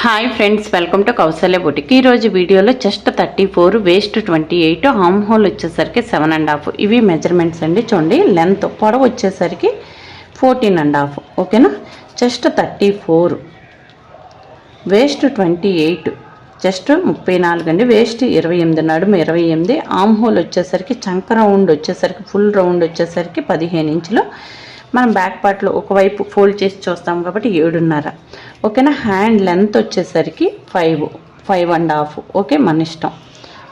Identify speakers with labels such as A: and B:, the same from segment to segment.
A: Hi friends, welcome to Kausalya boutique. ఈరోజు వీడియోలో chest 34, waste 28, arm whole వచ్చేసరికి 7.5. ఇవి మెజర్మెంట్స్ అండి. చూడండి, లెంత్ పొడవు వచ్చేసరికి 14.5. ఓకేనా. చెస్ట్ 34, వేస్ట్ 28, చెస్ట్ 34 అండి, వేస్ట్ 28, నడుము 28, ఆర్మ్ హోల్ వచ్చేసరికి చంక రౌండ్ వచ్చేసరికి ఫుల్ రౌండ్ వచ్చేసరికి 15 ఇంచులు. మనం బ్యాక్ పార్ట్లో ఒకవైపు ఫోల్డ్ చేసి చూస్తాం కాబట్టి 7.5. ఓకేనా. హ్యాండ్ లెంత్ వచ్చేసరికి 5.5. ఓకే, మన ఇష్టం.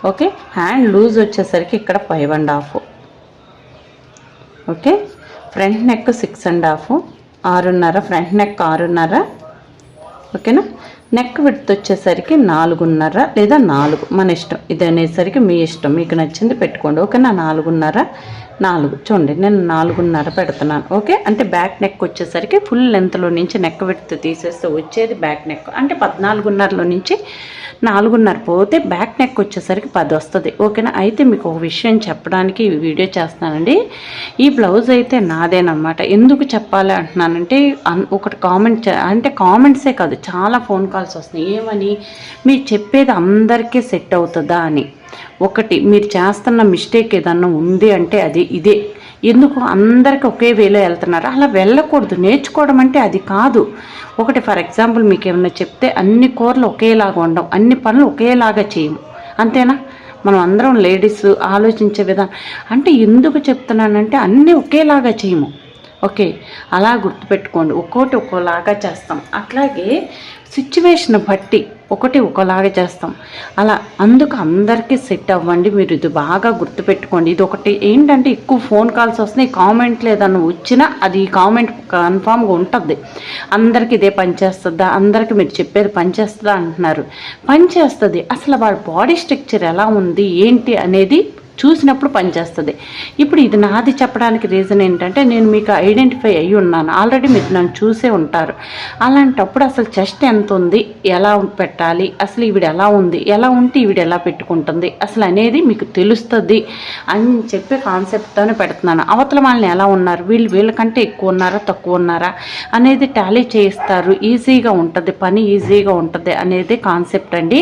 A: ఓకే, హ్యాండ్ లూజ్ వచ్చేసరికి ఇక్కడ 5.5. Okay. Front neck 6.5, 6.5. Front neck 6.5. ఓకేనా. నెక్ విడ్త్ వచ్చేసరికి 4.5 లేదా 4, మన ఇష్టం. ఇది అనేసరికి మీ ఇష్టం, మీకు నచ్చింది పెట్టుకోండి. ఓకేనా. 4.5. చూడండి, నేను 4.5 పెడుతున్నాను. ఓకే, అంటే బ్యాక్ నెక్ వచ్చేసరికి ఫుల్ లెంత్లో నుంచి నెక్ విడ్త్ తీసేస్తే వచ్చేది బ్యాక్ నెక్. అంటే 14.5లో నుంచి 4.5 పోతే బ్యాక్ నెక్ వచ్చేసరికి 10 వస్తుంది. ఓకేనా. అయితే మీకు ఒక విషయం చెప్పడానికి ఈ వీడియో చేస్తానండి. ఈ బ్లౌజ్ అయితే నాదేనమాట. ఎందుకు చెప్పాలి అంటున్నానంటే, ఒకటి కామెంట్సే కాదు, చాలా ఫోన్ కాల్స్ వస్తున్నాయి. ఏమని, మీరు చెప్పేది అందరికీ సెట్ అవుతుందా అని. ఒకటి, మీరు చేస్తున్న మిస్టేక్ ఏదన్నా ఉంది అంటే అది ఇదే. ఎందుకు అందరికీ ఒకే వేలో వెళ్తున్నారు? అలా వెళ్ళకూడదు. నేర్చుకోవడం అంటే అది కాదు. ఒకటి, ఫర్ ఎగ్జాంపుల్ మీకు ఏమన్నా చెప్తే అన్ని కూరలు ఒకేలాగా ఉండవు, అన్ని పనులు ఒకేలాగా చేయము, అంతేనా? మనం అందరం లేడీస్ ఆలోచించే విధానం అంటే ఎందుకు చెప్తున్నానంటే అన్నీ ఒకేలాగా చేయము. ఓకే, అలా గుర్తుపెట్టుకోండి. ఒక్కోటి ఒక్కోలాగా చేస్తాం. అట్లాగే సిచ్యువేషన్ బట్టి ఒకటి ఒకలాగా చేస్తాం. అలా అందుకు అందరికీ సెట్ అవ్వండి. మీరు ఇది బాగా గుర్తుపెట్టుకోండి. ఇది ఒకటి ఏంటంటే, ఎక్కువ ఫోన్ కాల్స్ వస్తున్నాయి. కామెంట్లు ఏదన్నా వచ్చినా అది కామెంట్ కన్ఫామ్గా ఉంటుంది. అందరికీ ఇదే పనిచేస్తుందా, అందరికీ మీరు చెప్పేది పనిచేస్తుందా అంటున్నారు. పనిచేస్తుంది. అసలు వాళ్ళ బాడీ స్ట్రక్చర్ ఎలా ఉంది ఏంటి అనేది చూసినప్పుడు పనిచేస్తుంది. ఇప్పుడు ఇది నాది చెప్పడానికి రీజన్ ఏంటంటే, నేను మీకు ఐడెంటిఫై అయ్యి ఉన్నాను ఆల్రెడీ, మీరు నన్ను చూసే ఉంటారు. అలాంటప్పుడు అసలు చెస్ట్ ఎంత ఉంది, ఎలా పెట్టాలి, అసలు ఈవిడ ఎలా ఉంది, ఎలా ఉంటే ఈవిడ ఎలా పెట్టుకుంటుంది అసలు అనేది మీకు తెలుస్తుంది అని చెప్పే కాన్సెప్ట్తోనే పెడుతున్నాను. అవతల వాళ్ళని ఎలా ఉన్నారు, వీళ్ళకంటే ఎక్కువ ఉన్నారా తక్కువ ఉన్నారా అనేది టాలీ చేయిస్తారు. ఈజీగా ఉంటుంది, పని ఈజీగా ఉంటుంది అనేది కాన్సెప్ట్ అండి.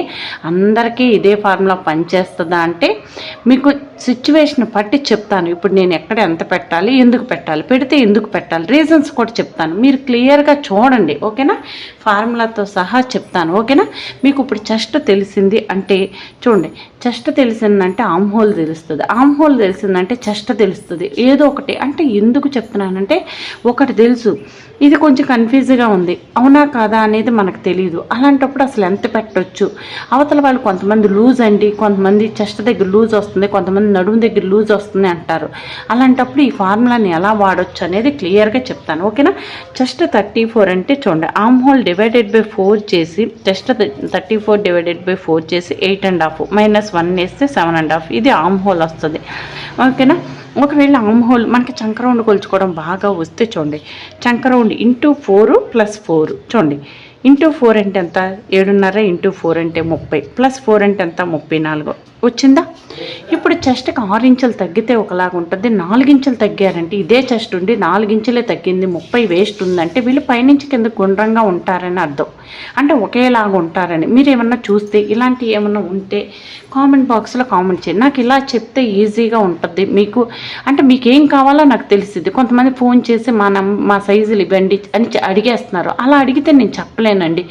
A: అందరికీ ఇదే ఫార్ములా పనిచేస్తుందా అంటే, మీకు సిచ్యువేషన్ బట్టి చెప్తాను. ఇప్పుడు నేను ఎక్కడ ఎంత పెట్టాలి, ఎందుకు పెట్టాలి, పెడితే ఎందుకు పెట్టాలి, రీజన్స్ కూడా చెప్తాను. మీరు క్లియర్గా చూడండి. ఓకేనా. ఫార్ములాతో సహా చెప్తాను. ఓకేనా. మీకు ఇప్పుడు చెస్ట్ తెలిసింది అంటే చూడండి, చెస్ట్ తెలిసిందంటే ఆర్మ్ హోల్ తెలుస్తుంది, ఆర్మ్ హోల్ తెలిసిందంటే చెస్ట్ తెలుస్తుంది. ఏదో ఒకటి అంటే ఎందుకు చెప్తున్నానంటే, ఒకటి తెలుసు, ఇది కొంచెం కన్ఫ్యూజ్గా ఉంది, అవునా కాదా అనేది మనకు తెలియదు. అలాంటప్పుడు అసలు ఎంత పెట్టవచ్చు, అవతల వాళ్ళు కొంతమంది లూజ్ అండి, కొంతమంది చెస్ట్ దగ్గర లూజ్ వస్తుంది, కొంతమంది నడుము దగ్గర లూజ్ వస్తుంది అంటారు. అలాంటప్పుడు ఈ ఫార్ములాని ఎలా వాడచ్చు అనేది క్లియర్గా చెప్తాను. ఓకేనా. చెస్ట్ 34 అంటే చూడండి, ఆర్మ్ హోల్ డివైడెడ్ బై 4 చేసి, చెస్ట్ 34 డివైడెడ్ బై 4 చేసి 8.5 -1 వేస్తే 7.5. ఇది ఆర్మ్ హోల్ వస్తుంది. ఓకేనా. ఒకవేళ ఆర్మ్ హోల్ మనకి చంక రౌండ్ కొలుచుకోవడం బాగా వస్తే చూడండి, చంక రౌండ్ ఇంటూ 4 + 4 చూడండి, ఇంటూ 4 అంటే ఎంత, 7.5 ఇంటూ 4 అంటే 30, + 4 అంటే ఎంత, 34 వచ్చిందా. ఇప్పుడు చెస్ట్కి 6 ఇంచులు తగ్గితే ఒకలాగా ఉంటుంది, 4 ఇంచులు తగ్గారంటే ఇదే చెస్ట్ ఉండి 4 ఇంచులే తగ్గింది, 30 వేస్ట్ ఉందంటే వీళ్ళు పైనుంచి కింద గుండ్రంగా ఉంటారని అర్థం. అంటే ఒకేలాగా ఉంటారని. మీరు ఏమన్నా చూస్తే ఇలాంటి ఏమన్నా ఉంటే కామెంట్ బాక్స్లో కామెంట్ చేయండి. నాకు ఇలా చెప్తే ఈజీగా ఉంటుంది మీకు. అంటే మీకు ఏం కావాలో నాకు తెలిసిద్ది. కొంతమంది ఫోన్ చేసి మా సైజులు ఇవ్వండి అని అడిగేస్తున్నారు. అలా అడిగితే నేను చెప్పలేనండి.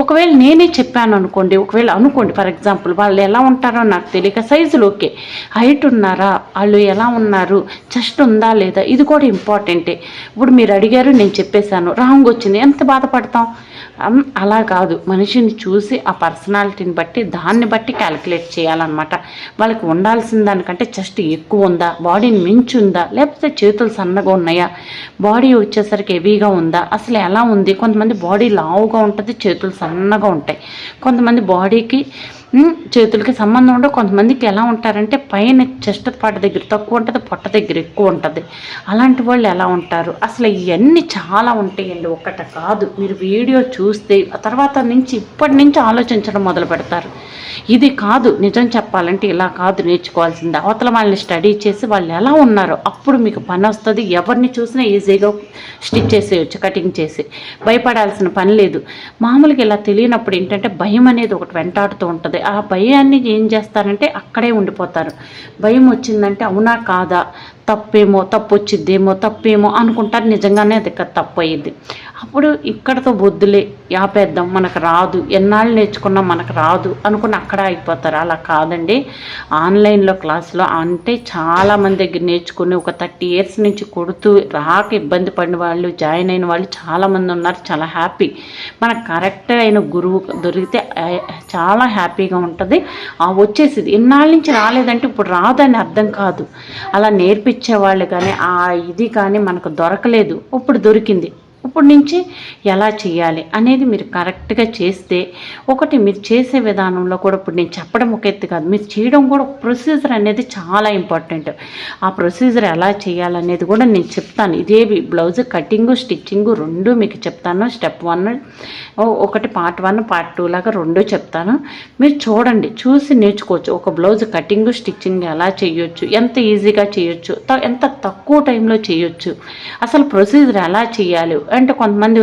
A: ఒకవేళ నేనే చెప్పాను అనుకోండి, ఫర్ ఎగ్జాంపుల్ వాళ్ళు ఎలా ఉంటారో నాకు తెలియక సైజులు ఓకే, హైట్ ఉన్నారా, వాళ్ళు ఎలా ఉన్నారు, చెస్ట్ ఉందా లేదా, ఇది కూడా ఇంపార్టెంటే. ఇప్పుడు మీరు అడిగారు, నేను చెప్పేశాను, రాంగ్ వచ్చింది, ఎంత బాధపడతాం. అలా కాదు, మనిషిని చూసి ఆ పర్సనాలిటీని బట్టి దాన్ని బట్టి క్యాలిక్యులేట్ చేయాలన్నమాట. వాళ్ళకి ఉండాల్సిన దానికంటే చెస్ట్ ఎక్కువ ఉందా, బాడీని మించి ఉందా, లేకపోతే చేతులు సన్నగా ఉన్నాయా, బాడీ వచ్చేసరికి హెవీగా ఉందా, అసలు ఎలా ఉంది. కొంతమంది బాడీ లావుగా ఉంటుంది, చేతులు సన్నగా ఉంటాయి. కొంతమంది బాడీకి చేతులకి సంబంధం ఉండవు. కొంతమందికి ఎలా ఉంటారంటే పైన చెస్ట్ పాట దగ్గర తక్కువ ఉంటుంది, పొట్ట దగ్గర ఎక్కువ ఉంటుంది. అలాంటి వాళ్ళు ఎలా ఉంటారు? అసలు ఇవన్నీ చాలా ఉంటాయండి, ఒక్కట కాదు. మీరు వీడియో చూస్తే తర్వాత నుంచి ఇప్పటి నుంచి ఆలోచించడం మొదలు పెడతారు. ఇది కాదు, నిజం చెప్పాలంటే ఇలా కాదు నేర్చుకోవాల్సింది. అవతల వాళ్ళని స్టడీ చేసి వాళ్ళు ఎలా ఉన్నారో అప్పుడు మీకు పని వస్తుంది. ఎవరిని చూసినా ఈజీగా స్టిచ్ చేసేయచ్చు, కటింగ్ చేసి. భయపడాల్సిన పని లేదు. మామూలుగా ఇలా తెలియనప్పుడు ఏంటంటే భయం అనేది ఒకటి వెంటాడుతూ ఉంటుంది. ఆ భయాన్ని ఏం చేస్తారంటే అక్కడే ఉండిపోతారు. భయం వచ్చిందంటే అవునా కాదా, తప్పు వచ్చిద్దేమో అనుకుంటారు. నిజంగానే అది తప్పు అయ్యిద్ది. అప్పుడు ఇక్కడతో బొద్దులే ఆపేద్దాం, మనకు రాదు, ఎన్నాళ్ళు నేర్చుకున్నా మనకు రాదు అనుకుని అక్కడ అయిపోతారు. అలా కాదండి. ఆన్లైన్లో క్లాసులో అంటే చాలామంది దగ్గర నేర్చుకుని ఒక 30 years నుంచి కొడుతూ రాక ఇబ్బంది పడిన వాళ్ళు, జాయిన్ అయిన వాళ్ళు చాలామంది ఉన్నారు. చాలా హ్యాపీ. మనకు కరెక్ట్ అయిన గురువు దొరికితే చాలా హ్యాపీగా ఉంటుంది. వచ్చేసింది. ఇన్నాళ్ళ నుంచి రాలేదంటే ఇప్పుడు రాదని అర్థం కాదు. అలా నేర్పించేవాళ్ళు కానీ ఇది కానీ మనకు దొరకలేదు, ఇప్పుడు దొరికింది. ఇప్పుడు నుంచి ఎలా చేయాలి అనేది మీరు కరెక్ట్గా చేస్తే, ఒకటి మీరు చేసే విధానంలో కూడా ఇప్పుడు నేను చెప్పడం ఒక ఎత్తు కాదు, మీరు చేయడం కూడా ప్రొసీజర్ అనేది చాలా ఇంపార్టెంట్. ఆ ప్రొసీజర్ ఎలా చేయాలనేది కూడా నేను చెప్తాను. ఇదేవి బ్లౌజ్ కటింగు స్టిచ్చింగు రెండు మీకు చెప్తాను. స్టెప్ 1 ఒకటి పార్ట్ 1 పార్ట్ 2 లాగా రెండు చెప్తాను. మీరు చూడండి, చూసి నేర్చుకోవచ్చు. ఒక బ్లౌజ్ కటింగు స్టిచ్చింగ్ ఎలా చేయొచ్చు, ఎంత ఈజీగా చేయొచ్చు, ఎంత తక్కువ టైంలో చేయొచ్చు, అసలు ప్రొసీజర్ ఎలా చేయాలి అంటే కొంతమంది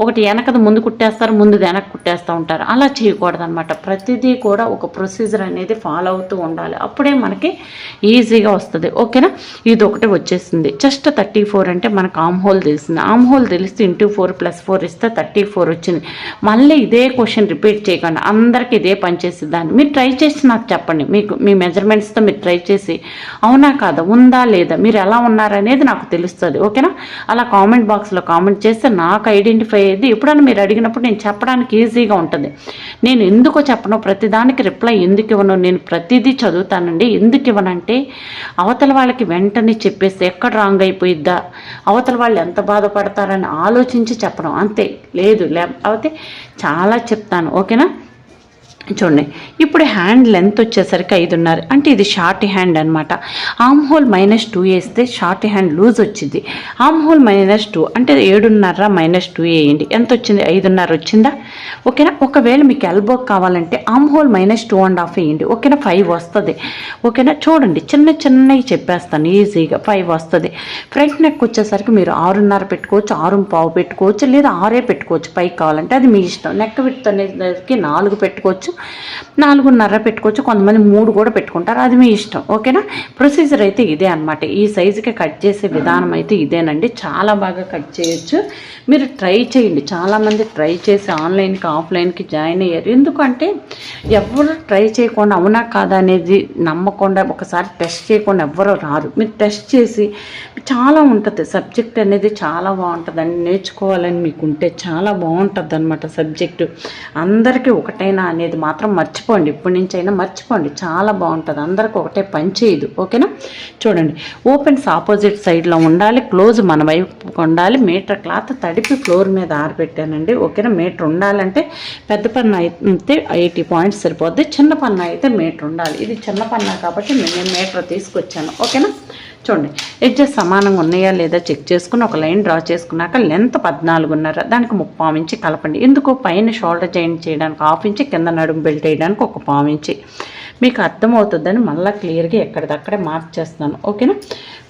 A: ఒకటి వెనకది ముందు కుట్టేస్తారు, ముందు వెనక్కి కుట్టేస్తూ ఉంటారు. అలా చేయకూడదు అనమాట. ప్రతిదీ కూడా ఒక ప్రొసీజర్ అనేది ఫాలో అవుతూ ఉండాలి. అప్పుడే మనకి ఈజీగా వస్తుంది. ఓకేనా? ఇది ఒకటి వచ్చేసింది. జస్ట్ 34 అంటే మనకు ఆమ్ హోల్ తెలిసింది. ఆమ్ హోల్ తెలిస్తే ఇంటూ 4 + 4 ఇస్తే 34 వచ్చింది. మళ్ళీ ఇదే క్వశ్చన్ రిపీట్ చేయకండి, అందరికీ ఇదే పనిచేసేదాన్ని. మీరు ట్రై చేసి నాకు చెప్పండి. మీకు మీ మెజర్మెంట్స్తో మీరు ట్రై చేసి అవునా కాదా, ఉందా లేదా, మీరు ఎలా ఉన్నారనేది నాకు తెలుస్తుంది. ఓకేనా? అలా కామెంట్ బాక్స్లో కామెంట్ చేస్తే నాకు ఐడెంటిఫై అయ్యేది. ఎప్పుడైనా మీరు అడిగినప్పుడు నేను చెప్పడానికి ఈజీగా ఉంటుంది. నేను ఎందుకో చెప్పను, ప్రతిదానికి రిప్లై ఎందుకు ఇవ్వను, నేను ప్రతిదీ చదువుతానండి. ఎందుకు ఇవ్వనంటే అవతల వాళ్ళకి వెంటనే చెప్పేస్తే ఎక్కడ రాంగ్ అయిపోయిద్దా, అవతల వాళ్ళు ఎంత బాధపడతారని ఆలోచించి చెప్పడం అంతే. లేదు లేకపోతే చాలా చెప్తాను. ఓకేనా? చూడండి, ఇప్పుడు హ్యాండ్ లెంత్ వచ్చేసరికి 5.5 అంటే ఇది షార్ట్ హ్యాండ్ అనమాట. ఆమ్ హోల్ -2 వేస్తే షార్ట్ హ్యాండ్ లూజ్ వచ్చింది. ఆమ్ హోల్ -2 అంటే 7.5 - 2 వేయండి. ఎంత వచ్చింది? 5.5 వచ్చిందా? ఓకేనా? ఒకవేళ మీకు ఎల్బో కావాలంటే ఆమ్ హోల్ -2.5 వేయండి. ఓకేనా? 5 వస్తుంది. ఓకేనా? చూడండి, చిన్నవి చెప్పేస్తాను ఈజీగా. 5 వస్తుంది. ఫ్రంట్ నెక్ వచ్చేసరికి మీరు 6.5 పెట్టుకోవచ్చు, 6.5 పెట్టుకోవచ్చు, లేదా 6 పెట్టుకోవచ్చు. పైకి కావాలంటే అది మీ ఇష్టం. నెక్ విడ్త్ అనేసరికి 4 పెట్టుకోవచ్చు, 4.5 పెట్టుకోవచ్చు, కొంతమంది 3 కూడా పెట్టుకుంటారు. అది మీ ఇష్టం. ఓకేనా? ప్రొసీజర్ అయితే ఇదే అనమాట. ఈ సైజుకి కట్ చేసే విధానం అయితే ఇదేనండి. చాలా బాగా కట్ చేయొచ్చు. మీరు ట్రై చేయండి. చాలామంది ట్రై చేసి ఆన్లైన్కి ఆఫ్లైన్కి జాయిన్ అయ్యారు. ఎందుకంటే ఎవరు ట్రై చేయకుండా అవునా కాదా అనేది నమ్మకుండా ఒకసారి టెస్ట్ చేయకుండా ఎవ్వరూ రారు. మీరు టెస్ట్ చేసి చాలా ఉంటుంది సబ్జెక్ట్ అనేది, చాలా బాగుంటుందండి. నేర్చుకోవాలని మీకు ఉంటే చాలా బాగుంటుంది అనమాట సబ్జెక్టు. అందరికీ ఒకటైనా అనేది మాత్రం మర్చిపోండి. ఇప్పటి నుంచి అయినా మర్చిపోండి. చాలా బాగుంటుంది. అందరికి ఒకటే పని చేయదు. ఓకేనా? చూడండి, ఓపెన్స్ ఆపోజిట్ సైడ్లో ఉండాలి, క్లోజ్ మన వైపు ఉండాలి. మీటర్ క్లాత్ తడిపి ఫ్లోర్ మీద ఆరబెట్టానండి. ఓకేనా? మీటర్ ఉండాలంటే పెద్ద పన్ను అయితే 80 పాయింట్స్ సరిపోద్ది, చిన్న పన్ను అయితే మీటర్ ఉండాలి. ఇది చిన్న పన్ను కాబట్టి నేను మీటర్ తీసుకొచ్చాను. ఓకేనా? చూడండి, ఎడ్జెస్ సమానంగా ఉన్నాయా లేదా చెక్ చేసుకుని ఒక లైన్ డ్రా చేసుకున్నాక లెంత్ 14.5, దానికి 3.5 ఇంచి కలపండి. ఎందుకు? పైన షోల్డర్ జాయింట్ చేయడానికి 1/2 ఇంచి, కింద నడుము బెల్ట్ వేయడానికి 1.5 ఇంచి. మీకు అర్థమవుతుందని మళ్ళీ క్లియర్గా ఎక్కడిదక్కడే మార్క్ చేస్తున్నాను. ఓకేనా?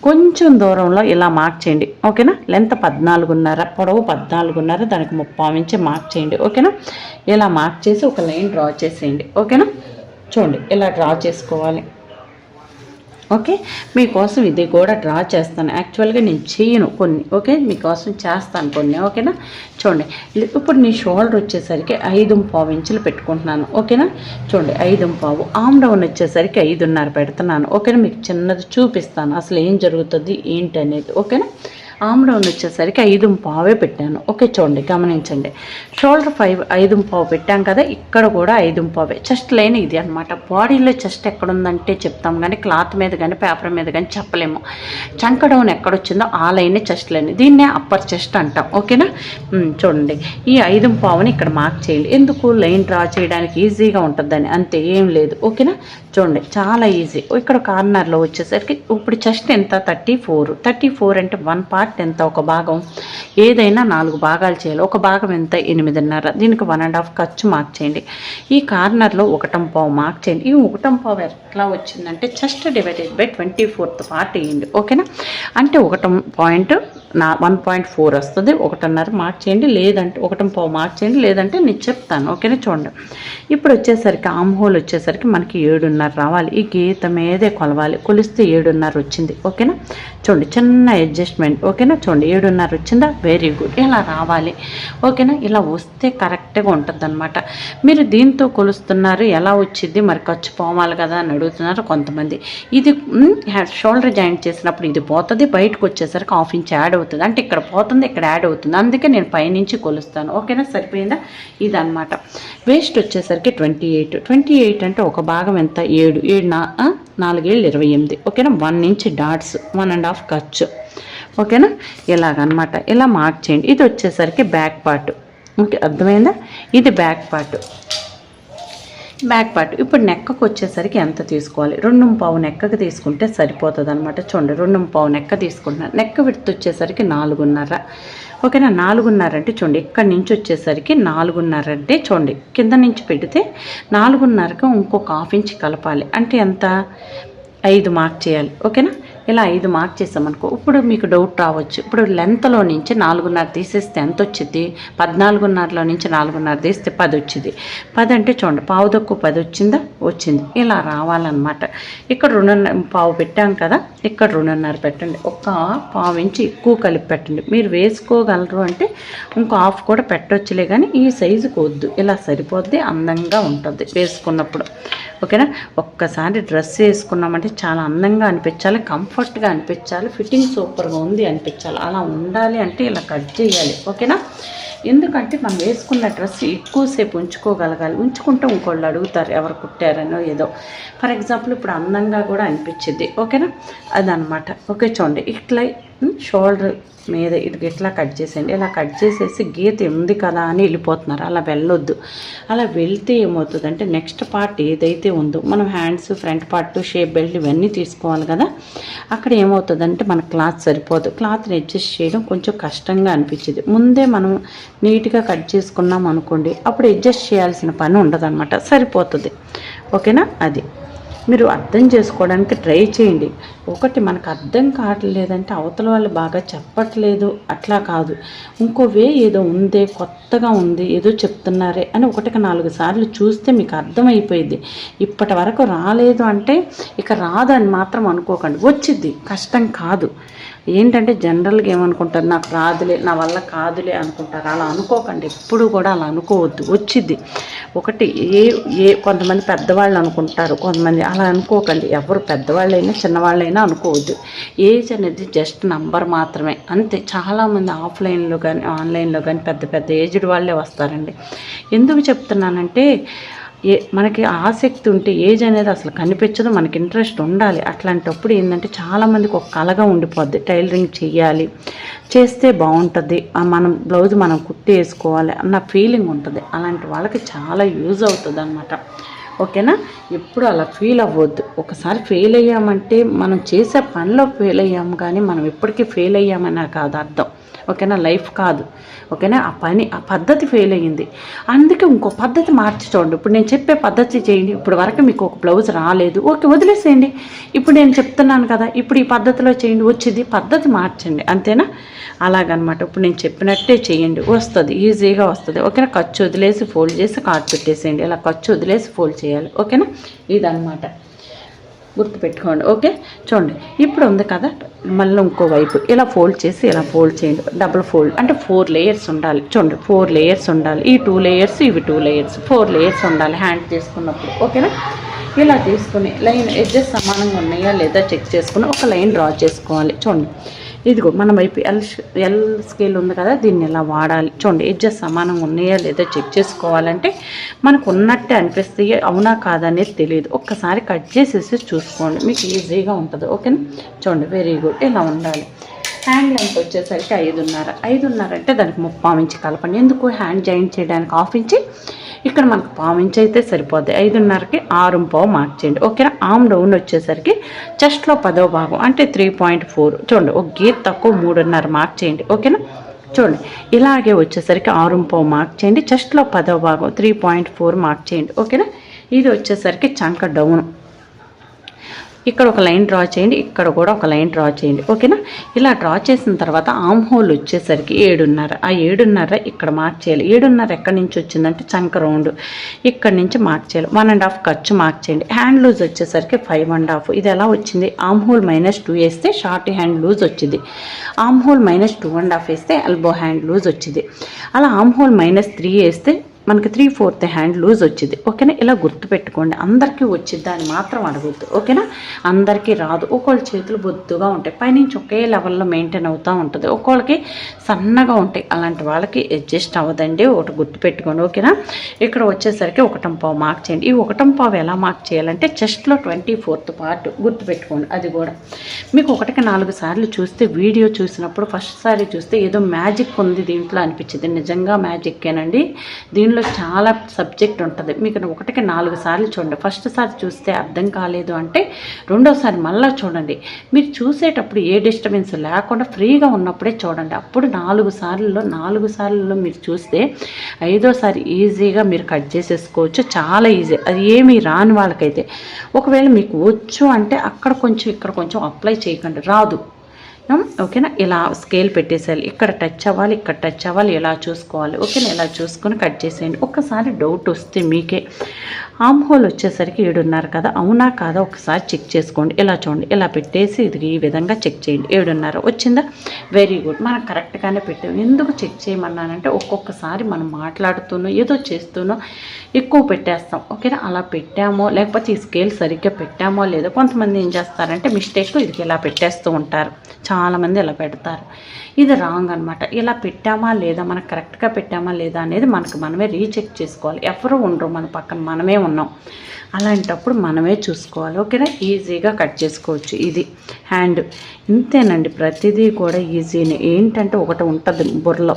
A: కొంచెం దూరంలో ఇలా మార్క్ చేయండి. ఓకేనా? లెంత్ 14.5, పొడవు 14.5, దానికి 3.5 ఇంచి మార్క్ చేయండి. ఓకేనా? ఇలా మార్క్ చేసి ఒక లైన్ డ్రా చేసేయండి. ఓకేనా? చూడండి, ఇలా డ్రా చేసుకోవాలి. ఓకే, మీకోసం ఇది కూడా డ్రా చేస్తాను. యాక్చువల్గా నేను చేయను కొన్ని, ఓకే, మీకోసం చేస్తాను కొన్ని. ఓకేనా? చూడండి, ఇప్పుడు నీ షోల్డర్ వచ్చేసరికి 5.5 ఇంచులు పెట్టుకుంటున్నాను. ఓకేనా? చూడండి, 5.5. ఆమ్ డౌన్ వచ్చేసరికి 5.5 పెడుతున్నాను. ఓకేనా? మీకు చిన్నది చూపిస్తాను అసలు ఏం జరుగుతుంది ఏంటి అనేది. ఓకేనా? ఆమ్ డౌన్ వచ్చేసరికి 5.25 పెట్టాను. ఓకే చూడండి, గమనించండి. షోల్డర్ 5.25 పెట్టాం కదా, ఇక్కడ కూడా 5.25. చెస్ట్ లైన్ ఇది అనమాట. బాడీలో చెస్ట్ ఎక్కడుందంటే చెప్తాం కానీ క్లాత్ మీద కానీ పేపర్ మీద కానీ చెప్పలేము. చంక డౌన్ ఎక్కడొచ్చిందో ఆ లైన్ చెస్ట్ లైన్, దీన్నే అప్పర్ చెస్ట్ అంటాం. ఓకేనా, చూడండి ఈ 5.25ని ఇక్కడ మార్క్ చేయాలి. ఎందుకు, లైన్ డ్రా చేయడానికి ఈజీగా ఉంటుందని, అంతే, ఏం లేదు. ఓకేనా, చూడండి చాలా ఈజీ. ఇక్కడ కార్నర్లో వచ్చేసరికి ఇప్పుడు చెస్ట్ ఎంత, 34 అంటే 1 పార్ట్ ఎంత, ఒక భాగం, ఏదైనా 4 భాగాలు చేయాలి. ఒక భాగం ఎంత, 8.5. దీనికి 1.5 ఖర్చు మార్క్ చేయండి. ఈ కార్నర్లో 1.25 మార్క్ చేయండి. ఈ 1.25 ఎట్లా వచ్చిందంటే chest divided by 24th part వేయండి. ఓకేనా, అంటే 1.4 వస్తుంది. 1.5 మార్క్ చేయండి, లేదంటే 1.25 మార్క్ చేయండి, లేదంటే నేను చెప్తాను. ఓకేనా, చూడండి. ఇప్పుడు వచ్చేసరికి ఆమ్ హోల్ వచ్చేసరికి మనకి 7.5 రావాలి. ఈ గీత మీదే కొలవాలి, కొలిస్తే 7.5 వచ్చింది. ఓకేనా, చూడండి చిన్న అడ్జస్ట్మెంట్. ఓకేనా, చూడండి 7.5 వచ్చిందా, వెరీ గుడ్. ఇలా రావాలి. ఓకేనా, ఇలా వస్తే కరెక్ట్గా ఉంటుంది అనమాట. మీరు దీంతో కొలుస్తున్నారు, ఎలా వచ్చింది మరి, ఖర్చు పోవాలి కదా అని అడుగుతున్నారు కొంతమంది. ఇది షోల్డర్ జాయింట్ చేసినప్పుడు ఇది పోతుంది, బయటకు వచ్చేసరికి 1/2 ఇంచ్ యాడ్ అవుతుంది. అంటే ఇక్కడ పోతుంది, ఇక్కడ యాడ్ అవుతుంది, అందుకే నేను పైనుంచి కొలుస్తాను. ఓకేనా, సరిపోయిందా, ఇదనమాట. వేస్ట్ వచ్చేసరికి 28 అంటే ఒక భాగం ఎంత, 7 4 7 28. ఓకేనా, 1 ఇంచ్ డాట్స్, 1.5 ఖర్చు. ఓకేనా, ఇలాగనమాట. ఇలా మార్క్ చేయండి. ఇది వచ్చేసరికి బ్యాక్ పార్ట్. ఓకే, అర్థమైందా, ఇది బ్యాక్ పార్ట్. ఇప్పుడు నెక్కకు వచ్చేసరికి ఎంత తీసుకోవాలి, 2.25 నెక్కకు తీసుకుంటే సరిపోతుంది అనమాట. చూడండి 2.25 నెక్క తీసుకుంటున్నాను. నెక్క విడ్త్ వచ్చేసరికి 4.5. ఓకేనా, 4.5 అంటే చూడండి ఇక్కడి నుంచి వచ్చేసరికి 4.5 అంటే చూడండి కింద నుంచి పెడితే 4.5కి ఇంకొక 1/2 ఇంచ్ కలపాలి. అంటే ఎంత, 5 మార్క్ చేయాలి. ఓకేనా, ఇలా 5 మార్క్ చేసామనుకో. ఇప్పుడు మీకు డౌట్ రావచ్చు, ఇప్పుడు లెంత్లో నుంచి 4.5 తీసేస్తే ఎంత వచ్చింది, 14.5లో నుంచి 4.5 తీస్తే 10 వచ్చింది. 10 అంటే చూడండి 10 వచ్చిందా, వచ్చింది. ఇలా రావాలన్నమాట. ఇక్కడ 2.25 పెట్టాం కదా, ఇక్కడ 2.5 పెట్టండి. ఒక 1/2 ఇంచ్ ఎక్కువ కలిపి పెట్టండి. మీరు వేసుకోగలరు అంటే ఇంకో 1/2 కూడా పెట్టొచ్చులే, కానీ ఈ సైజుకి వద్దు, ఇలా సరిపోద్ది, అందంగా ఉంటుంది వేసుకున్నప్పుడు. ఓకేనా, ఒక్కసారి డ్రెస్ వేసుకున్నామంటే చాలా అందంగా అనిపించాలి, కంఫర్ట్గా అనిపించాలి, ఫిట్టింగ్ సూపర్గా ఉంది అనిపించాలి. అలా ఉండాలి అంటే ఇలా కట్ చేయాలి. ఓకేనా, ఎందుకంటే మనం వేసుకున్న డ్రెస్ ఎక్కువసేపు ఉంచుకోగలగాలి. ఉంచుకుంటే ఇంకోళ్ళు అడుగుతారు ఎవరు కుట్టారనో ఏదో. ఫర్ ఎగ్జాంపుల్ ఇప్పుడు అందంగా కూడా అనిపించింది. ఓకేనా, అదనమాట. ఓకే, చూడండి ఇట్లా షోల్డర్ మీద ఇటు ఇట్లా కట్ చేసేయండి. ఇలా కట్ చేసేసి గీత ఉంది కదా అని వెళ్ళిపోతున్నారు, అలా వెళ్ళొద్దు. అలా వెళ్తే ఏమవుతుందంటే నెక్స్ట్ పార్ట్ ఏదైతే ఉందో మనం hands, front part, shape belt ఇవన్నీ తీసుకోవాలి కదా, అక్కడ ఏమవుతుందంటే మన క్లాత్ సరిపోదు. క్లాత్ని అడ్జస్ట్ చేయడం కొంచెం కష్టంగా అనిపించింది. ముందే మనం నీట్గా కట్ చేసుకున్నాం అనుకోండి, అప్పుడు అడ్జస్ట్ చేయాల్సిన పని ఉండదు అనమాట, సరిపోతుంది. ఓకేనా, అది మీరు అర్థం చేసుకోవడానికి ట్రై చేయండి. ఒకటి మనకు అర్థం కావట్లేదంటే అవతల వాళ్ళు బాగా చెప్పట్లేదు అట్లా కాదు, ఇంకో వే ఏదో ఉందే, కొత్తగా ఉంది, ఏదో చెప్తున్నారే అని 1కి 4 సార్లు చూస్తే మీకు అర్థమైపోయింది. ఇప్పటి వరకు రాలేదు అంటే ఇక రాదని మాత్రం అనుకోకండి, వచ్చింది, కష్టం కాదు. ఏంటంటే జనరల్గా ఏమనుకుంటారు, నాకు రాదులే, నా వల్ల కాదులే అనుకుంటారు. అలా అనుకోకండి, ఎప్పుడు కూడా అలా అనుకోవద్దు, వచ్చింది. ఒకటి కొంతమంది పెద్దవాళ్ళు అనుకుంటారు, కొంతమంది అలా అనుకోకండి. ఎవరు పెద్దవాళ్ళైనా చిన్నవాళ్ళైనా అనుకోవద్దు. ఏజ్ అనేది జస్ట్ నంబర్ మాత్రమే, అంతే. చాలామంది ఆఫ్లైన్లో కానీ ఆన్లైన్లో కానీ పెద్ద పెద్ద ఏజ్డ్ వాళ్ళే వస్తారండి. ఎందుకు చెప్తున్నానంటే మనకి ఆసక్తి ఉంటే ఏజ్ అనేది అసలు కనిపించదు, మనకి ఇంట్రెస్ట్ ఉండాలి. అట్లాంటప్పుడు ఏంటంటే చాలామందికి ఒక కళగా ఉండిపోద్ది, టైలరింగ్ చేయాలి, చేస్తే బాగుంటుంది, మనం బ్లౌజ్ మనం కుట్టి వేసుకోవాలి అన్న ఫీలింగ్ ఉంటుంది. అలాంటి వాళ్ళకి చాలా యూజ్ అవుతుంది అన్నమాట. ఓకేనా, ఎప్పుడు అలా ఫీల్ అవ్వద్దు. ఒకసారి ఫెయిల్ అయ్యామంటే మనం చేసే పనిలో ఫెయిల్ అయ్యాము, కానీ మనం ఎప్పటికీ ఫెయిల్ అయ్యామని కాదు అర్థం. ఓకేనా, లైఫ్ కాదు. ఓకేనా, ఆ పద్ధతి ఫెయిల్ అయ్యింది, అందుకే ఇంకో పద్ధతి మార్చి చూడండి. ఇప్పుడు నేను చెప్పే పద్ధతి చేయండి. ఇప్పుడు వరకు మీకు ఒక బ్లౌజ్ రాలేదు, ఓకే వదిలేసేయండి. ఇప్పుడు నేను చెప్తున్నాను కదా, ఇప్పుడు ఈ పద్ధతిలో చేయండి, వచ్చింది, పద్ధతి మార్చండి, అంతేనా. అలాగనమాట. ఇప్పుడు నేను చెప్పినట్టే చేయండి, వస్తుంది, ఈజీగా వస్తుంది. ఓకేనా, ఖర్చు వదిలేసి ఫోల్డ్ చేసి కార్డ్ పెట్టేసేయండి. ఇలా ఖర్చు వదిలేసి ఫోల్డ్ చేయాలి. ఓకేనా, ఇదనమాట, గుర్తుపెట్టుకోండి. ఓకే, చూడండి ఇప్పుడు ఉంది కదా, మళ్ళీ ఇంకో వైపు ఇలా ఫోల్డ్ చేసి ఇలా ఫోల్డ్ చేయండి. డబుల్ ఫోల్డ్ అంటే 4 లేయర్స్ ఉండాలి. చూడండి 4 లేయర్స్ ఉండాలి. ఈ 2 లేయర్స్, ఇవి 2 లేయర్స్, 4 లేయర్స్ ఉండాలి హ్యాండ్ తీసుకున్నప్పుడు. ఓకేనా, ఇలా తీసుకుని లైన్ ఎడ్జెస్ సమానంగా ఉన్నాయా లేదా చెక్ చేసుకుని ఒక లైన్ డ్రా చేసుకోవాలి. చూడండి ఇదిగో మన వైపు ఎల్ స్కేల్ ఉంది కదా, దీన్ని ఇలా వాడాలి. చూడండి ఎడ్జెస్ సమానంగా ఉన్నాయా లేదా చెక్ చేసుకోవాలంటే మనకు ఉన్నట్టే అనిపిస్తాయి, అవునా కాదనేది తెలియదు. ఒక్కసారి కట్ చేసేసి చూసుకోండి, మీకు ఈజీగా ఉంటుంది. ఓకేనా, చూడండి వెరీ గుడ్. ఇలా ఉండాలి. హ్యాండ్ లెంత్ వచ్చేసరికి 5.5 అంటే దానికి 3/4 ఇంచ్ కలపండి. ఎందుకు, హ్యాండ్ జాయింట్ చేయడానికి 1/2 ఇంచ్, ఇక్కడ మనకు 1/4 ఇంచ్ అయితే సరిపోద్ది. 5.5కి 6.5 మార్క్ చేయండి. ఓకేనా. ఆమ్ డౌన్ వచ్చేసరికి చెస్ట్లో 10వ భాగం అంటే 3.4. చూడండి ఒక గీత తక్కువ 3.5 మార్క్ చేయండి. ఓకేనా. చూడండి ఇలాగే వచ్చేసరికి 6.5 మార్క్ చేయండి. చెస్ట్లో 10వ భాగం 3.4 మార్క్ చేయండి. ఓకేనా. ఇది వచ్చేసరికి చంక డౌన్, ఇక్కడ ఒక లైన్ డ్రా చేయండి, ఇక్కడ కూడా ఒక లైన్ డ్రా చేయండి. ఓకేనా. ఇలా డ్రా చేసిన తర్వాత ఆమ్ హోల్ వచ్చేసరికి 7.5. ఆ 7.5 ఇక్కడ మార్క్ చేయాలి. 7.5 ఎక్కడి నుంచి వచ్చిందంటే చంక రౌండ్, ఇక్కడి నుంచి మార్క్ చేయాలి. 1.5 ఖర్చు మార్క్ చేయండి. హ్యాండ్ లూజ్ వచ్చేసరికి 5.5. ఇది ఎలా వచ్చింది, ఆమ్ హోల్ -2 వేస్తే షార్ట్ హ్యాండ్ లూజ్ వచ్చింది, ఆమ్ హోల్ -2.5 వేస్తే ఎల్బో హ్యాండ్ లూజ్ వచ్చింది. అలా ఆమ్ హోల్ -3 వేస్తే మనకి 3/4 హ్యాండ్ లూజ్ వచ్చింది. ఓకేనా. ఇలా గుర్తుపెట్టుకోండి, అందరికీ వచ్చింది అని మాత్రం అడగద్దు. ఓకేనా. అందరికీ రాదు, ఒక్కొక్క చేతులు బొద్దుగా ఉంటాయి, పైనుంచి ఒకే లెవెల్లో మెయింటైన్ అవుతూ ఉంటుంది, ఒక్కొక్కరికి సన్నగా ఉంటాయి, అలాంటి వాళ్ళకి అడ్జస్ట్ అవ్వదండి. ఒకటి గుర్తుపెట్టుకోండి. ఓకేనా. ఇక్కడ వచ్చేసరికి 1.5 మార్క్ చేయండి. ఈ 1.5 ఎలా మార్క్ చేయాలంటే చెస్ట్లో 24th పార్ట్ గుర్తుపెట్టుకోండి. అది కూడా మీకు 1కి 4 సార్లు చూస్తే, వీడియో చూసినప్పుడు ఫస్ట్ సారి చూస్తే ఏదో మ్యాజిక్ ఉంది దీంట్లో అనిపించింది. నిజంగా మ్యాజిక్కేనండి. దీంట్లో చాలా సబ్జెక్ట్ ఉంటుంది. మీకు 1కి 4 సార్లు చూడండి. ఫస్ట్ సారి చూస్తే అర్థం కాలేదు అంటే రెండోసారి మళ్ళీ చూడండి. మీరు చూసేటప్పుడు ఏ డిస్టర్బెన్స్ లేకుండా ఫ్రీగా ఉన్నప్పుడే చూడండి. అప్పుడు 4 సార్లలో మీరు చూస్తే 5వసారి ఈజీగా మీరు కట్ చేసేసుకోవచ్చు. చాలా ఈజీ. అది ఏమీ రాని వాళ్ళకైతే, ఒకవేళ మీకు వచ్చు అంటే అక్కడ కొంచెం ఇక్కడ కొంచెం అప్లై చేయకండి, రాదు. ఓకేనా. ఇలా స్కేల్ పెట్టేసేయాలి, ఇక్కడ టచ్ అవ్వాలి, ఇక్కడ టచ్ అవ్వాలి, ఇలా చూసుకోవాలి. ఓకేనా. ఇలా చూసుకొని కట్ చేసేయండి. ఒక్కసారి డౌట్ వస్తే మీకే, ఆమ్ హోల్ వచ్చేసరికి 7.5 కదా, అవునా కాదా ఒకసారి చెక్ చేసుకోండి. ఇలా చూడండి, ఇలా పెట్టేసి ఇది ఈ విధంగా చెక్ చేయండి. 7.5 వచ్చిందా, వెరీ గుడ్. మనం కరెక్ట్గానే పెట్టాము. ఎందుకు చెక్ చేయమన్నానంటే ఒక్కొక్కసారి మనం మాట్లాడుతూనో ఏదో చేస్తూనో ఎక్కువ పెట్టేస్తాం. ఓకేనా. అలా పెట్టామో లేకపోతే ఈ స్కేల్ సరిగ్గా పెట్టామో లేదో, కొంతమంది ఏం చేస్తారంటే మిస్టేక్ ఇది ఇలా పెట్టేస్తూ ఉంటారు, చాలామంది ఇలా పెడతారు. ఇది రాంగ్ అనమాట. ఇలా పెట్టామా లేదా, మనకు కరెక్ట్గా పెట్టామా లేదా అనేది మనమే రీచెక్ చేసుకోవాలి. ఎవరు ఉండరు మన పక్కన, మనమే ఉన్నాం. అలాంటప్పుడు మనమే చూసుకోవాలి. ఓకేనా. ఈజీగా కట్ చేసుకోవచ్చు. ఇది హ్యాండ్ ఇంతేనండి, ప్రతిదీ కూడా ఈజీనే. ఏంటంటే ఒకటి ఉంటుంది బుర్రలో,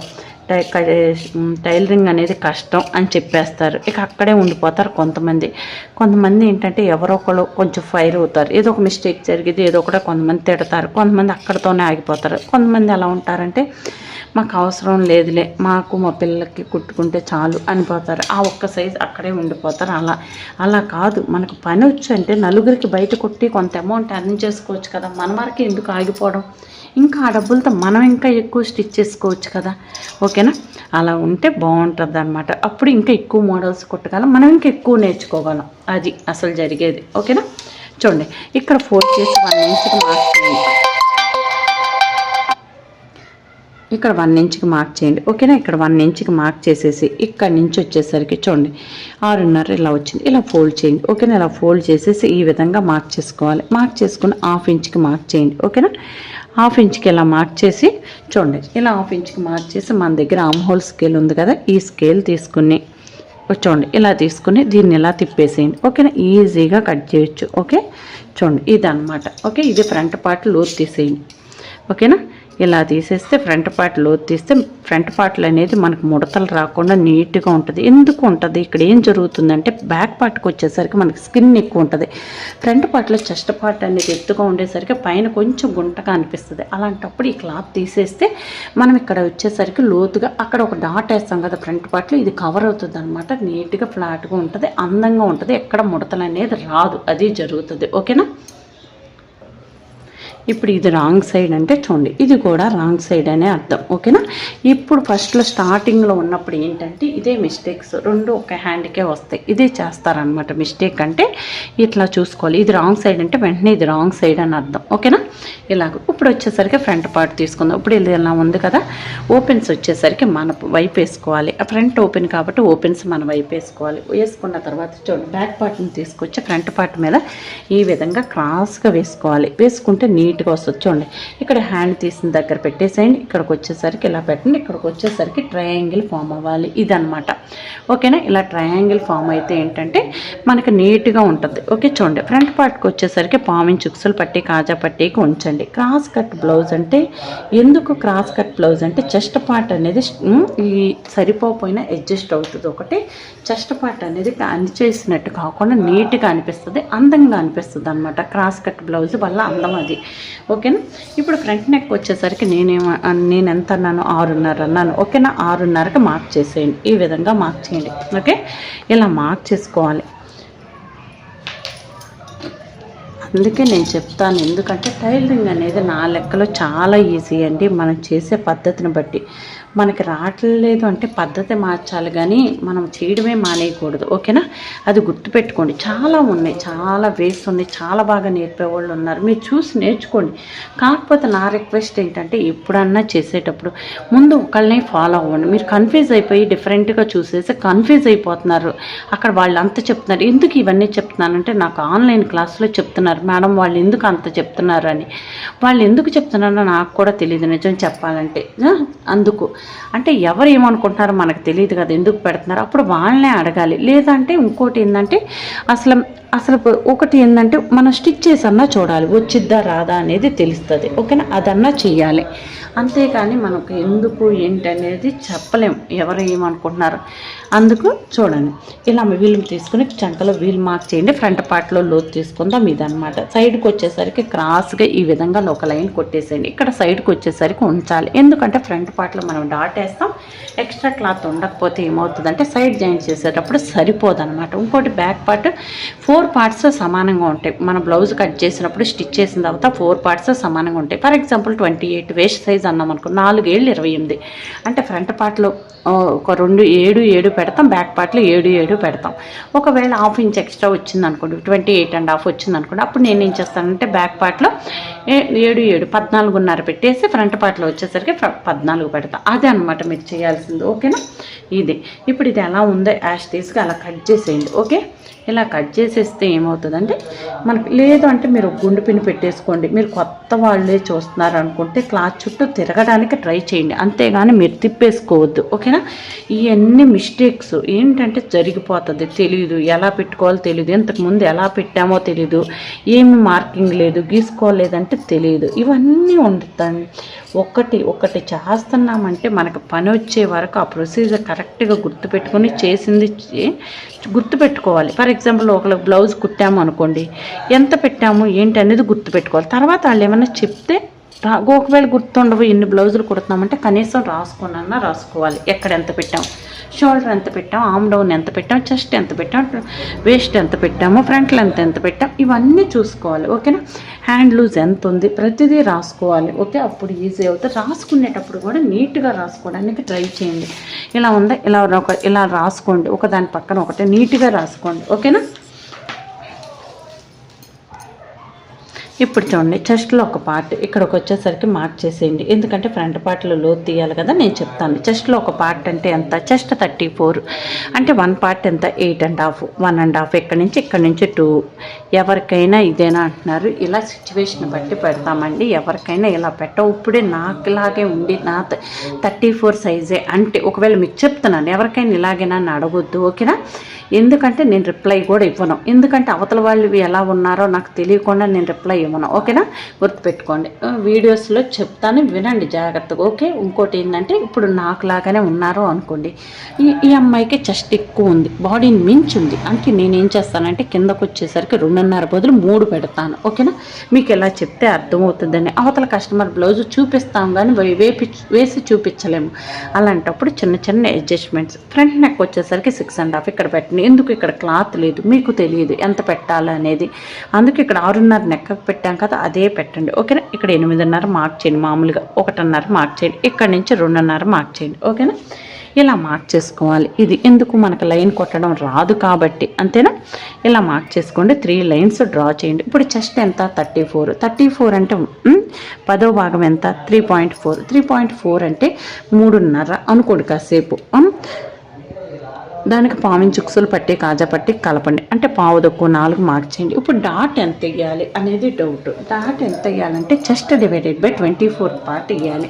A: టైలరింగ్ అనేది కష్టం అని చెప్పేస్తారు, ఇక అక్కడే ఉండిపోతారు కొంతమంది ఏంటంటే ఎవరో ఒకరు కొంచెం ఫైర్ అవుతారు, ఏదో ఒక మిస్టేక్ జరిగింది ఏదో ఒకటి, కొంతమంది తిడతారు, కొంతమంది అక్కడితోనే ఆగిపోతారు. కొంతమంది ఎలా ఉంటారంటే మాకు అవసరం లేదులే, మాకు మా పిల్లలకి కుట్టుకుంటే చాలు అనిపోతారు, ఆ ఒక్క సైజు అక్కడే ఉండిపోతారు. అలా కాదు, మనకు పని వచ్చు అంటే నలుగురికి బయట కొట్టి కొంత అమౌంట్ ఎర్న్ చేసుకోవచ్చు కదా, మన వరకు ఎందుకు ఆగిపోవడం, ఇంకా ఆ డబ్బులతో మనం ఇంకా ఎక్కువ స్టిచ్ చేసుకోవచ్చు కదా. ఓకేనా. అలా ఉంటే బాగుంటుంది అనమాట. అప్పుడు ఇంకా ఎక్కువ మోడల్స్ కుట్టగలం, మనం ఇంకా ఎక్కువ నేర్చుకోగలం. అది అసలు జరిగేది. ఓకేనా. చూడండి ఇక్కడ ఫోల్డ్ చేసి 1 ఇంచ్కి మార్క్ చేయండి. ఇక్కడ 1 ఇంచ్కి మార్క్ చేయండి. ఓకేనా. ఇక్కడ 1 ఇంచ్కి మార్క్ చేసేసి ఇక్కడ నుంచి వచ్చేసరికి చూడండి 6.5 ఇలా వచ్చింది, ఇలా ఫోల్డ్ చేయండి. ఓకేనా. ఇలా ఫోల్డ్ చేసేసి ఈ విధంగా మార్క్ చేసుకోవాలి. మార్క్ చేసుకుని 1/2 ఇంచ్కి మార్క్ చేయండి. ఓకేనా. 1/2 ఇంచ్కి ఇలా మార్క్ చేసి చూడండి, ఇలా 1/2 ఇంచ్కి మార్క్ చేసి మన దగ్గర ఆమ్ హోల్ స్కేల్ ఉంది కదా, ఈ స్కేల్ తీసుకుని చూడండి ఇలా తీసుకుని దీన్ని ఇలా తిప్పేసేయండి. ఓకేనా. ఈజీగా కట్ చేయొచ్చు. ఓకే. చూడండి ఇది అనమాట. ఓకే. ఇది ఫ్రంట్ పార్ట్ లోతు తీసేయండి. ఓకేనా. ఇలా తీసేస్తే ఫ్రంట్ పార్ట్ లోతు తీస్తే ఫ్రంట్ పార్ట్లు అనేది మనకు ముడతలు రాకుండా నీట్గా ఉంటుంది. ఎందుకు ఉంటుంది, ఇక్కడ ఏం జరుగుతుందంటే బ్యాక్ పార్ట్కి వచ్చేసరికి మనకి స్కిన్ ఎక్కువ ఉంటుంది, ఫ్రంట్ పార్ట్లో చెస్ట్ పార్ట్ అనేది ఎత్తుగా ఉండేసరికి పైన కొంచెం గుంటగా అనిపిస్తుంది. అలాంటప్పుడు ఈ క్లాత్ తీసేస్తే మనం ఇక్కడ వచ్చేసరికి లోతుగా అక్కడ ఒక డాట్ వేస్తాం కదా ఫ్రంట్ పార్ట్లో, ఇది కవర్ అవుతుంది అనమాట. నీట్గా ఫ్లాట్గా ఉంటుంది, అందంగా ఉంటుంది, ఎక్కడ ముడతలు అనేది రాదు, అది జరుగుతుంది. ఓకేనా. ఇప్పుడు ఇది రాంగ్ సైడ్ అంటే చూడండి, ఇది కూడా రాంగ్ సైడ్ అనే అర్థం. ఓకేనా. ఇప్పుడు ఫస్ట్లో స్టార్టింగ్లో ఉన్నప్పుడు ఏంటంటే ఇదే మిస్టేక్స్ రెండు ఒక హ్యాండ్కే వస్తాయి, ఇదే చేస్తారనమాట. మిస్టేక్ అంటే ఇట్లా చూసుకోవాలి, ఇది రాంగ్ సైడ్ అంటే వెంటనే ఇది రాంగ్ సైడ్ అని అర్థం. ఓకేనా. ఇలాగ ఇప్పుడు వచ్చేసరికి ఫ్రంట్ పార్ట్ తీసుకుందాం. ఇప్పుడు ఇది ఇలా ఉంది కదా, ఓపెన్స్ వచ్చేసరికి మన వైపు వేసుకోవాలి. ఫ్రంట్ ఓపెన్ కాబట్టి ఓపెన్స్ మన వైపు వేసుకోవాలి. వేసుకున్న తర్వాత చూడండి బ్యాక్ పార్ట్ని తీసుకొచ్చి ఫ్రంట్ పార్ట్ మీద ఈ విధంగా క్రాస్గా వేసుకోవాలి. వేసుకుంటే నీట్ నీట్గా వస్తుంది. చూడండి ఇక్కడ హ్యాండ్ తీసిన దగ్గర పెట్టేసేయండి. ఇక్కడికి వచ్చేసరికి ఇలా పెట్టండి. ఇక్కడికి వచ్చేసరికి ట్రయాంగిల్ ఫామ్ అవ్వాలి. ఇదనమాట. ఓకేనా? ఇలా ట్రయాంగిల్ ఫామ్ అయితే ఏంటంటే మనకి నీట్గా ఉంటుంది. ఓకే, చూడండి ఫ్రంట్ పార్ట్కి వచ్చేసరికి పామింగ్ చుక్సులు పట్టి కాజా పట్టీకి ఉంచండి. క్రాస్ కట్ బ్లౌజ్ అంటే ఎందుకు క్రాస్ కట్ బ్లౌజ్ అంటే చెస్ట్ పార్ట్ అనేది ఈ సరిపోయినా అడ్జస్ట్ అవుతుంది. ఒకటి చెస్ట్ పార్ట్ అనేది చేసినట్టు కాకుండా నీట్గా అనిపిస్తుంది, అందంగా అనిపిస్తుంది అనమాట. క్రాస్ కట్ బ్లౌజ్ వల్ల అందం అది. ఓకేనా? ఇప్పుడు ఫ్రంట్ నెక్ వచ్చేసరికి నేను ఎంత అన్నాను? 6.5 అన్నాను. ఓకేనా? 6.5కి మార్క్ చేసేయండి. ఈ విధంగా మార్క్ చేయండి. ఓకే, ఇలా మార్క్ చేసుకోవాలి. అందుకే నేను చెప్తాను, ఎందుకంటే టైలరింగ్ అనేది నా లెక్కలో చాలా ఈజీ అండి. మనం చేసే పద్ధతిని బట్టి మనకి రావట్లేదు అంటే పద్ధతి మార్చాలి, కానీ మనం చేయడమే మానేయకూడదు. ఓకేనా? అది గుర్తుపెట్టుకోండి. చాలా ఉన్నాయి, చాలా వేస్ ఉన్నాయి, చాలా బాగా నేర్పేవాళ్ళు ఉన్నారు. మీరు చూసి నేర్చుకోండి. కాకపోతే నా రిక్వెస్ట్ ఏంటంటే ఎప్పుడన్నా చేసేటప్పుడు ముందు ఒకళ్ళనే ఫాలో అవ్వండి. మీరు కన్ఫ్యూజ్ అయిపోయి డిఫరెంట్గా చూసేసి కన్ఫ్యూజ్ అయిపోతున్నారు. అక్కడ వాళ్ళు అంత చెప్తున్నారు. ఎందుకు ఇవన్నీ చెప్తున్నానంటే నాకు ఆన్లైన్ క్లాస్లో చెప్తున్నారు, మేడం వాళ్ళు ఎందుకు అంత చెప్తున్నారు అని. వాళ్ళు ఎందుకు చెప్తున్నారో నాకు కూడా తెలియదు నిజం చెప్పాలంటే. అందుకు అంటే ఎవరు ఏమనుకుంటున్నారో మనకు తెలియదు కదా, ఎందుకు పెడుతున్నారు. అప్పుడు వాళ్ళనే అడగాలి. లేదంటే ఇంకోటి ఏంటంటే అసలు ఒకటి ఏంటంటే మనం స్టిచ్ చేసన్నా చూడాలి, వచ్చిద్దా రాదా అనేది తెలుస్తుంది. ఓకేనా? అదన్నా చెయ్యాలి. అంతేకాని మనకు ఎందుకు ఏంటి అనేది చెప్పలేము, ఎవరు ఏమనుకుంటున్నారు. అందుకు చూడండి, ఇలా వీలు తీసుకుని చంకలో వీల్ మార్క్ చేయండి. ఫ్రంట్ పార్ట్లో లోతు తీసుకుందాం. ఇదనమాట. సైడ్కి వచ్చేసరికి క్రాస్గా ఈ విధంగా ఒక లైన్ కొట్టేసేయండి. ఇక్కడ సైడ్కి వచ్చేసరికి ఉంచాలి. ఎందుకంటే ఫ్రంట్ పార్ట్లో మనం డాట్ వేస్తాం. ఎక్స్ట్రా క్లాత్ ఉండకపోతే ఏమవుతుందంటే సైడ్ జాయిన్ చేసేటప్పుడు సరిపోదన్నమాట. ఇంకోటి బ్యాక్ పార్ట్ 4 పార్ట్స్ సమానంగా ఉంటాయి. మన బ్లౌజ్ కట్ చేసినప్పుడు స్టిచ్ చేసిన తర్వాత 4 పార్ట్స్ సమానంగా ఉంటాయి. ఫర్ ఎగ్జాంపుల్ 28 వేస్ట్ సైజ్ అన్నాం అనుకో, 4 ఏళ్ళు 28. అంటే ఫ్రంట్ పార్ట్లో ఒక 2 7 పెడతాం, బ్యాక్ పార్ట్లో 7 పెడతాం. ఒకవేళ 1/2 ఇంచ్ ఎక్స్ట్రా వచ్చింది అనుకోండి, 28.5 వచ్చింది అనుకోండి, అప్పుడు నేను ఏం చేస్తానంటే బ్యాక్ పార్ట్లో 7 14.5 పెట్టేసి ఫ్రంట్ పార్ట్లో వచ్చేసరికి 14 పెడతాం. అదే అనమాట మీరు చేయాల్సింది. ఓకేనా? ఇది ఇప్పుడు ఇది ఎలా ఉందో యాష్ తీసుకు అలా కట్ చేసేయండి. ఓకే, ఇలా కట్ చేసేస్తే ఏమవుతుందంటే మనకి లేదు అంటే మీరు గుండు పిన్ పెట్టేసుకోండి. మీరు కొత్త వాళ్ళే చూస్తున్నారు అనుకుంటే క్లాత్ చుట్టూ తిరగడానికి ట్రై చేయండి, అంతేగాని మీరు తిప్పేసుకోవద్దు. ఓకేనా? ఇవన్నీ మిస్టేక్స్ ఏంటంటే జరిగిపోతుంది. తెలియదు ఎలా పెట్టుకోవాలో తెలియదు, ఇంతకుముందు ఎలా పెట్టామో తెలియదు, ఏమి మార్కింగ్ లేదు, గీసుకోలేదంటే తెలియదు. ఇవన్నీ ఉంటుంది. ఒకటి చేస్తున్నామంటే మనకు పని వచ్చే వరకు ఆ ప్రొసీజర్ కరెక్ట్గా గుర్తుపెట్టుకొని చేసింది గుర్తుపెట్టుకోవాలి. ఫర్ ఎగ్జాంపుల్ ఒకళ్ళకి బ్లౌజ్ కుట్టాము అనుకోండి, ఎంత పెట్టాము ఏంటి అనేది గుర్తుపెట్టుకోవాలి. తర్వాత వాళ్ళు ఏమైనా చెప్తే ఒకవేళ గుర్తుండవు, ఎన్ని బ్లౌజులు కుడుతున్నామంటే కనీసం రాసుకోవాలి. ఎక్కడ ఎంత పెట్టాము, షోల్డర్ ఎంత పెట్టాము, ఆమ్ డౌన్ ఎంత పెట్టాము, చెస్ట్ ఎంత పెట్టాము, వేస్ట్ ఎంత పెట్టాము, ఫ్రంట్ లెంత్ ఎంత పెట్టాము, ఇవన్నీ చూసుకోవాలి. ఓకేనా? హ్యాండ్ లూజ్ ఎంత ఉంది, ప్రతిదీ రాసుకోవాలి. ఓకే, అప్పుడు ఈజీ అవుతుంది. రాసుకునేటప్పుడు కూడా నీట్గా రాసుకోవడానికి ట్రై చేయండి. ఇలా ఉందా, ఇలా రాసుకోండి, ఒకదాని పక్కన ఒకటి నీట్గా రాసుకోండి. ఓకేనా? ఇప్పుడు చూడండి, చెస్ట్లో ఒక పార్ట్ ఇక్కడికి వచ్చేసరికి మార్క్ చేసేయండి. ఎందుకంటే ఫ్రంట్ పార్ట్లో లోతు తీయాలి కదా, నేను చెప్తాను. చెస్ట్లో ఒక పార్ట్ అంటే ఎంత, చెస్ట్ 34 అంటే 1 పార్ట్ ఎంత, 8.5 1.5 ఇక్కడి నుంచి 2. ఎవరికైనా ఇదేనా అంటున్నారు. ఇలా సిచ్యువేషన్ బట్టి పెడతామండి. ఎవరికైనా ఇలా పెట్టవు. ఇప్పుడే నాకు ఇలాగే ఉండి నా 34 సైజే అంటే ఒకవేళ మీకు చెప్తున్నాను, ఎవరికైనా ఇలాగైనా అని అడగొద్దు. ఓకేనా? ఎందుకంటే నేను రిప్లై కూడా ఇవ్వను. ఎందుకంటే అవతల వాళ్ళు ఎలా ఉన్నారో నాకు తెలియకుండా నేను రిప్లై ఇవ్వను. ఓకేనా? గుర్తుపెట్టుకోండి. వీడియోస్లో చెప్తాను, వినండి జాగ్రత్తగా. ఓకే, ఇంకోటి ఏంటంటే ఇప్పుడు నాకు లాగానే ఉన్నారు అనుకోండి, ఈ అమ్మాయికి చెస్ట్ ఎక్కువ ఉంది, బాడీని మించి ఉంది, అంటే నేనేం చేస్తానంటే కిందకు వచ్చేసరికి 2.5 బదులు 3 పెడతాను. ఓకేనా? మీకు ఎలా చెప్తే అర్థమవుతుందని. అవతల కస్టమర్ బ్లౌజ్ చూపిస్తాం కానీ వేసి చూపించలేము. అలాంటప్పుడు చిన్న అడ్జస్ట్మెంట్స్. ఫ్రంట్ నెక్ వచ్చేసరికి 6.5 ఇక్కడ పెట్టండి. ఎందుకు ఇక్కడ క్లాత్ లేదు, మీకు తెలియదు ఎంత పెట్టాలనేది. అందుకే ఇక్కడ 6.5 నెక్క పెట్టాం కదా, అదే పెట్టండి. ఓకేనా? ఇక్కడ 8.5 మార్క్ చేయండి. మామూలుగా 1.5 మార్క్ చేయండి. ఇక్కడ నుంచి 2.5 మార్క్ చేయండి. ఓకేనా? ఇలా మార్క్ చేసుకోవాలి. ఇది ఎందుకు మనకు లైన్ కొట్టడం రాదు కాబట్టి, అంతేనా? ఇలా మార్క్ చేసుకోండి. 3 లైన్స్ డ్రా చేయండి. ఇప్పుడు చెస్ట్ ఎంత, 34 అంటే 10వ భాగం ఎంత, 3.4 అంటే 3.5 అనుకోండి కాసేపు. దానికి పావించి ఉక్సులు పట్టి కాజా పట్టి కలపండి. అంటే పావు తక్కువ 4 మార్క్ చేయండి. ఇప్పుడు డాట్ ఎంత వేయాలి అనేది డౌట్. డాట్ ఎంత వేయాలంటే చెస్ట్ డివైడెడ్ బై 24 పార్ట్ వేయాలి.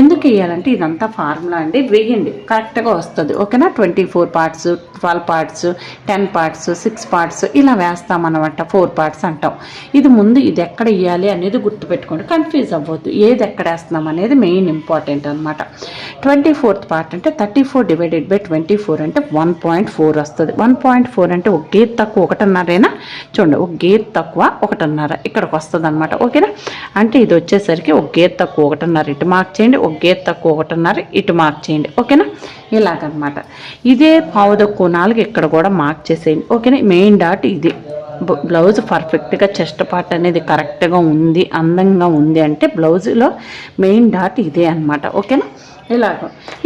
A: ఎందుకు వేయాలంటే ఇదంతా ఫార్ములా అండి, వేయండి కరెక్ట్గా వస్తుంది. ఓకేనా, 24 పార్ట్స్, 12 పార్ట్స్, 10 పార్ట్స్, 6 పార్ట్స్ ఇలా వేస్తామన్నమాట. 4 పార్ట్స్ అంటాం. ఇది ముందు ఇది ఎక్కడ వేయాలి అనేది గుర్తుపెట్టుకోండి, కన్ఫ్యూజ్ అవ్వద్దు. ఏది ఎక్కడ వేస్తున్నాం అనేది మెయిన్ ఇంపార్టెంట్ అనమాట. 24th పార్ట్ అంటే 34 డివైడెడ్ బై 24 అంటే 1.4 వస్తుంది. 1.4 అంటే ఒక గేర్ తక్కువ 1.5 చూడండి, ఒక గేర్ తక్కువ 1.5 ఇక్కడికి వస్తుంది అనమాట. ఓకేనా, అంటే ఇది వచ్చేసరికి ఒక గేర్ తక్కువ 1.5 ఇటు మార్క్ చేయండి, ఒక గేర్ తక్కువ 1.5 ఇటు మార్క్ చేయండి. ఓకేనా, ఇలాగనమాట. ఇదే పావు తక్కువ 4 ఇక్కడ కూడా మార్క్ చేసేయండి. ఓకేనా, మెయిన్ డాట్ ఇది. బ్లౌజ్ పర్ఫెక్ట్గా చెస్ట్ పార్ట్ అనేది కరెక్ట్గా ఉంది, అందంగా ఉంది అంటే బ్లౌజ్లో మెయిన్ డాట్ ఇదే అనమాట. ఓకేనా, ఇలాగ.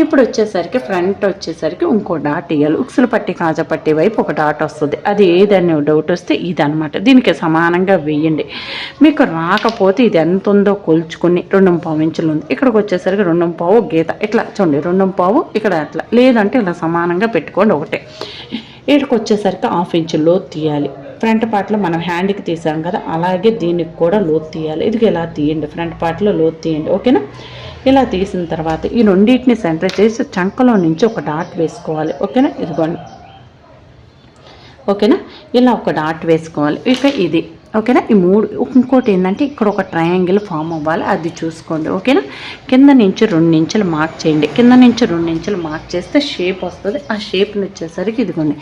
A: ఇప్పుడు వచ్చేసరికి ఫ్రంట్ వచ్చేసరికి ఇంకో డాట్ వేయాలి. ఉక్సులు పట్టి కాజా పట్టి వైపు ఒక డాట్ వస్తుంది. అది ఏదనే డౌట్ వస్తే ఇది అనమాట. దీనికి సమానంగా వేయండి. మీకు రాకపోతే ఇది ఎంత ఉందో కొలుచుకుని 2.5 ఇంచులు ఉంది, ఇక్కడికి వచ్చేసరికి 2.5 గీత ఇట్లా చూడండి, 2.5 ఇక్కడ అట్లా, లేదంటే ఇలా సమానంగా పెట్టుకోండి ఒకటే. ఇక్కడికి వచ్చేసరికి 1/2 ఇంచు లోతు తీయాలి. ఫ్రంట్ పార్ట్లో మనం హ్యాండ్కి తీసాం కదా, అలాగే దీనికి కూడా లోతు తీయాలి. ఇది ఇలా తీయండి, ఫ్రంట్ పార్ట్లో లోతు తీయండి. ఓకేనా, ఇలా తీసిన తర్వాత ఈ రెండింటిని సెంటర్ చేసి చంకలో నుంచి ఒక డాట్ వేసుకోవాలి. ఓకేనా, ఇదిగోండి. ఓకేనా, ఇలా ఒక డాట్ వేసుకోవాలి. ఇక ఇది ఓకేనా, ఈ 3. ఇంకోటి ఏంటంటే ఇక్కడ ఒక ట్రయాంగిల్ ఫామ్ అవ్వాలి, అది చూసుకోండి. ఓకేనా, కింద నుంచి 2 ఇంచులు మార్క్ చేయండి. కింద నుంచి 2 ఇంచులు మార్క్ చేస్తే షేప్ వస్తుంది. ఆ షేప్ని వచ్చేసరికి ఇదిగోండి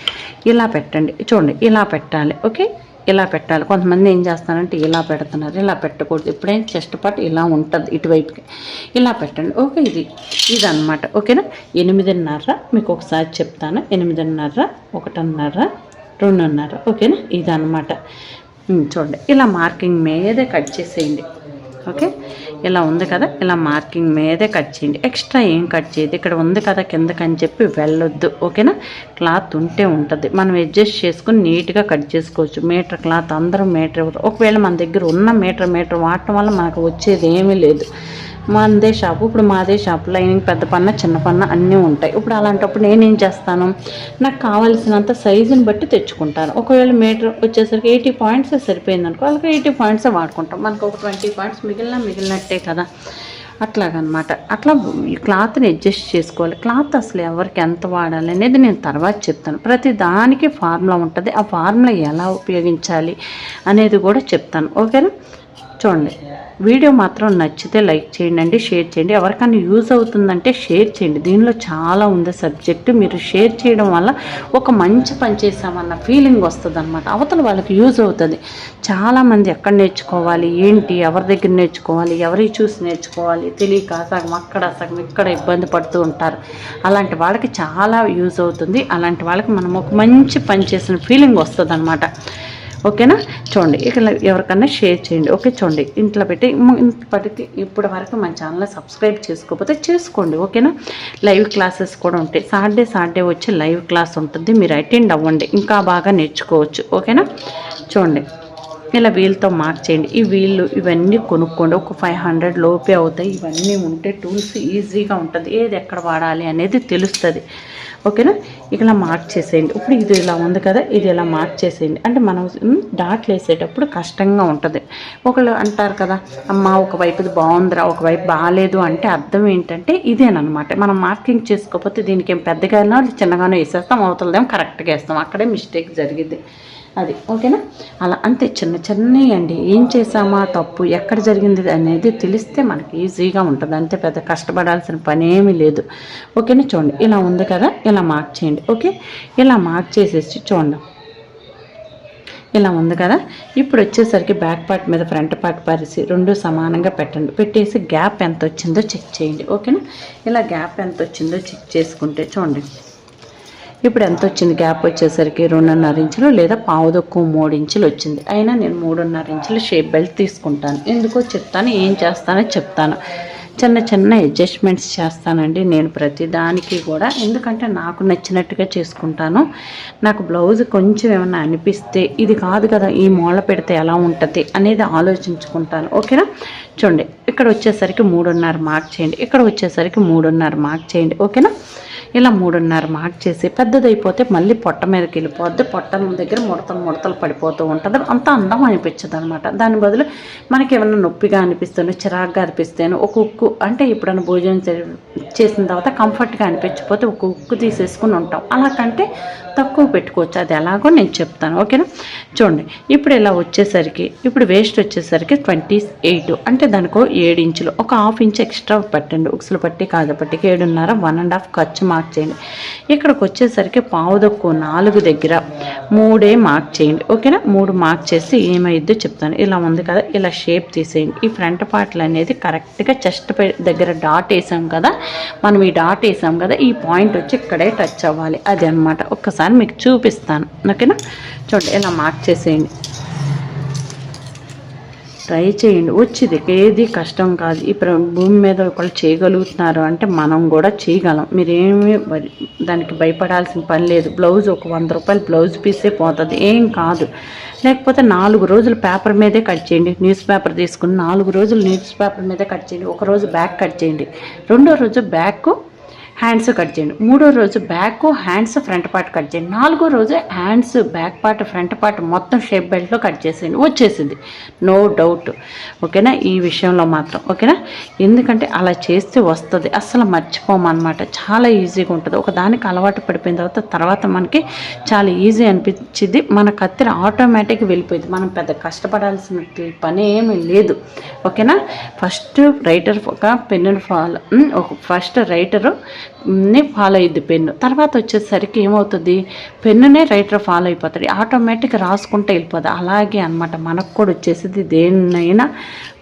A: ఇలా పెట్టండి. చూడండి, ఇలా పెట్టాలి. ఓకే, ఇలా పెట్టాలి. కొంతమంది ఏం చేస్తారంటే ఇలా పెడుతున్నారు, ఇలా పెట్టకూడదు. ఎప్పుడైనా చెస్ట్ పార్ట్ ఇలా ఉంటుంది ఇటువైపుకి, ఇలా పెట్టండి. ఓకే, ఇది అనమాట. ఓకేనా, 8.5 మీకు ఒకసారి చెప్తాను. 8.5, 1.5, 2.5. ఓకేనా, ఇది అనమాట. చూడండి, ఇలా మార్కింగ్ మీదే కట్ చేసేయండి. ఓకే, ఇలా ఉంది కదా, ఇలా మార్కింగ్ మీదే కట్ చేయండి. ఎక్స్ట్రా ఏం కట్ చేయదు. ఇక్కడ ఉంది కదా కిందకని చెప్పి వెళ్ళొద్దు. ఓకేనా, క్లాత్ ఉంటే ఉంటుంది, మనం అడ్జస్ట్ చేసుకుని నీట్గా కట్ చేసుకోవచ్చు. మీటర్ క్లాత్ అందరూ మీటర్ ఇవ్వరు. ఒకవేళ మన దగ్గర ఉన్న మీటర్ వాడటం వల్ల మనకు వచ్చేది ఏమీ లేదు. మనదే షాపు, ఇప్పుడు మాదే షాపు, లైనింగ్ పెద్ద పన్న చిన్న పన్న అన్నీ ఉంటాయి. ఇప్పుడు అలాంటప్పుడు నేనేం చేస్తాను, నాకు కావాల్సినంత సైజుని బట్టి తెచ్చుకుంటాను. ఒకవేళ మీటర్ వచ్చేసరికి 80 పాయింట్స్ సరిపోయింది అనుకో, వాళ్ళకి 80 పాయింట్స్ వాడుకుంటాం. మనకు ఒక 20 పాయింట్స్ మిగిలినట్టే కదా, అట్లాగనమాట. అట్లా ఈ క్లాత్ని అడ్జస్ట్ చేసుకోవాలి. క్లాత్ అసలు ఎవరికి ఎంత వాడాలి అనేది నేను తర్వాత చెప్తాను. ప్రతి దానికి ఫార్ములా ఉంటుంది, ఆ ఫార్ములా ఎలా ఉపయోగించాలి అనేది కూడా చెప్తాను. ఓకేనా, చూడండి, వీడియో మాత్రం నచ్చితే లైక్ చేయండి, షేర్ చేయండి. ఎవరికైనా యూజ్ అవుతుందంటే షేర్ చేయండి. దీనిలో చాలా ఉంది సబ్జెక్టు. మీరు షేర్ చేయడం వల్ల ఒక మంచి పని చేసామన్న ఫీలింగ్ వస్తుంది అనమాట. అవతల వాళ్ళకి యూజ్ అవుతుంది. చాలామంది ఎక్కడ నేర్చుకోవాలి, ఏంటి, ఎవరి దగ్గర నేర్చుకోవాలి, ఎవరి చూసి నేర్చుకోవాలి తెలియక సగం అక్కడ సగం ఇక్కడ ఇబ్బంది పడుతూ ఉంటారు. అలాంటి వాళ్ళకి చాలా యూజ్ అవుతుంది. అలాంటి వాళ్ళకి మనం ఒక మంచి పని చేసిన ఫీలింగ్ వస్తుంది అనమాట. ఓకేనా, చూడండి, ఇక్కడ ఎవరికన్నా షేర్ చేయండి. ఓకే, చూడండి, ఇంట్లో పెట్టి ఇప్పటి వరకు మన ఛానల్ సబ్స్క్రైబ్ చేసుకోకపోతే చేసుకోండి. ఓకేనా, లైవ్ క్లాసెస్ కూడా ఉంటాయి. సాటర్డే వచ్చి లైవ్ క్లాస్ ఉంటుంది, మీరు అటెండ్ అవ్వండి, ఇంకా బాగా నేర్చుకోవచ్చు. ఓకేనా, చూడండి, ఇలా వీల్తో మార్క్ చేయండి. ఈ వీళ్ళు ఇవన్నీ కొనుక్కోండి, ఒక 500 లోపే అవుతాయి. ఇవన్నీ ఉంటే టూల్స్ ఈజీగా ఉంటుంది, ఏది ఎక్కడ వాడాలి అనేది తెలుస్తుంది. ఓకేనా, ఇలా మార్క్ చేసేయండి. ఇప్పుడు ఇది ఇలా ఉంది కదా, ఇది ఇలా మార్క్ చేసేయండి. అంటే మనం డాట్లు వేసేటప్పుడు కష్టంగా ఉంటుంది. ఒకళ్ళు అంటారు కదా, అమ్మ ఒకవైపుది బాగుందిరా ఒకవైపు బాగాలేదు అంటే అర్థం ఏంటంటే ఇదేనమాట. మనం మార్కింగ్ చేసుకోకపోతే దీనికి ఏం పెద్దగానో చిన్నగానో వేసేస్తాం, అవతలదేమో కరెక్ట్గా వేస్తాం, అక్కడే మిస్టేక్ జరిగింది. అది ఓకేనా, అలా అంతే. చిన్నవి అండి, ఏం చేసామా తప్పు ఎక్కడ జరిగింది అనేది తెలిస్తే మనకి ఈజీగా ఉంటుంది. అంతే, పెద్ద కష్టపడాల్సిన పని ఏమీ లేదు. ఓకేనా, చూడండి, ఇలా ఉంది కదా, ఇలా మార్క్ చేయండి. ఓకే, ఇలా మార్క్ చేసేసి చూడండి, ఇలా ఉంది కదా. ఇప్పుడు వచ్చేసరికి బ్యాక్ పార్ట్ మీద ఫ్రంట్ పార్ట్ పరిసి 2 సమానంగా పెట్టండి. పెట్టేసి గ్యాప్ ఎంత వచ్చిందో చెక్ చేయండి. ఓకేనా, ఇలా గ్యాప్ ఎంత వచ్చిందో చెక్ చేసుకుంటే చూడండి, ఇప్పుడు ఎంత వచ్చింది, గ్యాప్ వచ్చేసరికి 2.5 ఇంచులు లేదా పావు తక్కువ 3 ఇంచులు వచ్చింది. అయినా నేను 3.5 ఇంచుల షేప్ బెల్ట్ తీసుకుంటాను. ఎందుకో చెప్తాను, ఏం చేస్తానో చెప్తాను. చిన్న అడ్జస్ట్మెంట్స్ చేస్తానండి నేను ప్రతిదానికి కూడా, ఎందుకంటే నాకు నచ్చినట్టుగా చేసుకుంటాను. నాకు బ్లౌజ్ కొంచెం ఏమన్నా అనిపిస్తే ఇది కాదు కదా, ఈ మూల పెడితే ఎలా ఉంటుంది అనేది ఆలోచించుకుంటాను. ఓకేనా, చూడండి, ఇక్కడ వచ్చేసరికి 3.5 మార్క్ చేయండి, ఇక్కడ వచ్చేసరికి 3.5 మార్క్ చేయండి. ఓకేనా, ఇలా 3.5 మార్క్ చేసి పెద్దదైపోతే మళ్ళీ పొట్ట మీదకి వెళ్ళిపోద్ది, పొట్ట దగ్గర ముడతలు పడిపోతూ ఉంటుంది, అంత అందం అనిపించదు అనమాట. దాని బదులు మనకి ఏమైనా నొప్పిగా అనిపిస్తాను, చిరాగ్గా అనిపిస్తాను, ఒక ఉక్కు అంటే ఎప్పుడైనా భోజనం చేసిన తర్వాత కంఫర్ట్గా అనిపించకపోతే ఒక ఉక్కు తీసేసుకుని ఉంటాం, అలా కంటే తక్కువ పెట్టుకోవచ్చు. అది ఎలాగో నేను చెప్తాను, ఓకేనా. చూడండి ఇప్పుడు ఇలా వచ్చేసరికి, ఇప్పుడు వేస్ట్ వచ్చేసరికి 28 అంటే దానికో 7 ఇంచులు, ఒక 1/2 ఇంచ్ ఎక్స్ట్రా పెట్టండి. ఉక్సులు పట్టి కాజా పట్టికి 7.5, 1.5 ఖర్చు మార్క్ చేయండి. ఇక్కడికి వచ్చేసరికి 4 దగ్గర 3 మార్క్ చేయండి, ఓకేనా. 3 మార్క్ చేసి ఏమైద్దో చెప్తాను. ఇలా ఉంది కదా, ఇలా షేప్ తీసేయండి. ఈ ఫ్రంట్ పార్ట్లు అనేది కరెక్ట్గా చెస్ట్ దగ్గర డాట్ వేసాం కదా, మనం ఈ డాట్ వేసాం కదా, ఈ పాయింట్ వచ్చి ఇక్కడే టచ్ అవ్వాలి, అది అనమాట. ఒక్కసారి మీకు చూపిస్తాను, ఓకేనా. చూడండి ఇలా మార్క్ చేసేయండి, ట్రై చేయండి, వచ్చింది. ఏది కష్టం కాదు. ఇప్పుడు భూమి మీద ఒకళ్ళు చేయగలుగుతున్నారు అంటే మనం కూడా చేయగలం. మీరేమి దానికి భయపడాల్సిన పని లేదు. బ్లౌజ్ ఒక 100 రూపాయలు బ్లౌజ్ పీసే పోతుంది, ఏం కాదు. లేకపోతే 4 రోజులు పేపర్ మీదే కట్ చేయండి. న్యూస్ పేపర్ తీసుకుని 4 రోజులు న్యూస్ పేపర్ మీదే కట్ చేయండి. ఒక రోజు బ్యాక్ కట్ చేయండి, 2వ రోజు బ్యాక్ హ్యాండ్స్ కట్ చేయండి, 3వ రోజు back hands front part cut చేయండి, 4వ రోజు hands back part front part మొత్తం షేప్ బెల్ట్లో కట్ చేసేయండి, వచ్చేసింది, నో డౌట్, ఓకేనా. ఈ విషయంలో మాత్రం ఓకేనా, ఎందుకంటే అలా చేస్తే వస్తుంది, అస్సలు మర్చిపోమన్నమాట. చాలా ఈజీగా ఉంటుంది. ఒక దానికి అలవాటు పడిపోయిన తర్వాత మనకి చాలా ఈజీ అనిపించింది. మన కత్తిరి ఆటోమేటిక్గా వెళ్ళిపోయింది, మనం పెద్ద కష్టపడాల్సిన పని ఏమీ లేదు, ఓకేనా. ఫస్ట్ రైటర్ ఒక పెన్నును ఫస్ట్ రైటరు ఫాలో అయ్యిద్ది పెన్ను, తర్వాత వచ్చేసరికి ఏమవుతుంది, పెన్నునే రైటర్ ఫాలో అయిపోతాడు, ఆటోమేటిక్గా రాసుకుంటూ వెళ్ళిపోతుంది. అలాగే అనమాట మనకు కూడా వచ్చేసింది. దేన్నైనా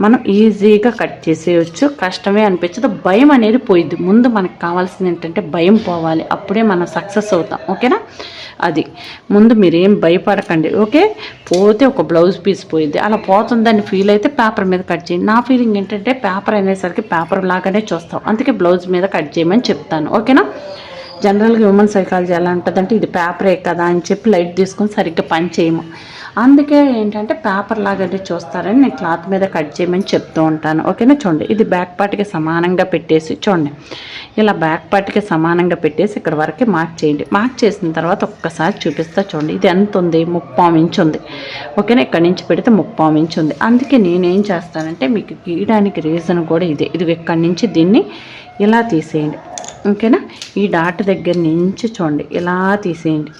A: మనం ఈజీగా కట్ చేసేయచ్చు, కష్టమే అనిపించదు, భయం అనేది పోయిద్ది. ముందు మనకు కావాల్సింది ఏంటంటే భయం పోవాలి, అప్పుడే మనం సక్సెస్ అవుతాం, ఓకేనా. అది ముందు మీరేం భయపడకండి, ఓకే. పోతే ఒక బ్లౌజ్ పీస్ పోయిద్ది, అలా పోతుందని ఫీల్ అయితే పేపర్ మీద కట్ చేయండి. నా ఫీలింగ్ ఏంటంటే పేపర్ అనేసరికి పేపర్ లాగానే చూస్తాం, అందుకే బ్లౌజ్ మీద కట్ చేయమని చెప్తాను, ఓకేనా. జనరల్గా హ్యూమన్ సైకాలజీ ఎలా ఉంటుందంటే ఇది పేపరే కదా అని చెప్పి లైట్ తీసుకొని సరిగ్గా పని చేయము, అందుకే ఏంటంటే పేపర్ లాగానే చూస్తారని నేను క్లాత్ మీద కట్ చేయమని చెప్తూ ఉంటాను, ఓకేనా. చూడండి ఇది బ్యాక్ పార్ట్కి సమానంగా పెట్టేసి, చూడండి ఇలా బ్యాక్ పార్ట్కి సమానంగా పెట్టేసి ఇక్కడ వరకు మార్క్ చేయండి. మార్క్ చేసిన తర్వాత ఒక్కసారి చూపిస్తా చూడండి, ఇది ఎంత ఉంది, 3/4 ఇంచ్ ఉంది, ఓకేనా. ఇక్కడ నుంచి పెడితే 3/4 ఇంచ్ ఉంది. అందుకే నేనేం చేస్తానంటే మీకు గీయడానికి రీజన్ కూడా ఇదే. ఇది ఇక్కడి నుంచి దీన్ని ఇలా తీసేయండి, ఓకేనా. ఈ డాట్ దగ్గర నుంచి చూడండి ఇలా తీసేయండి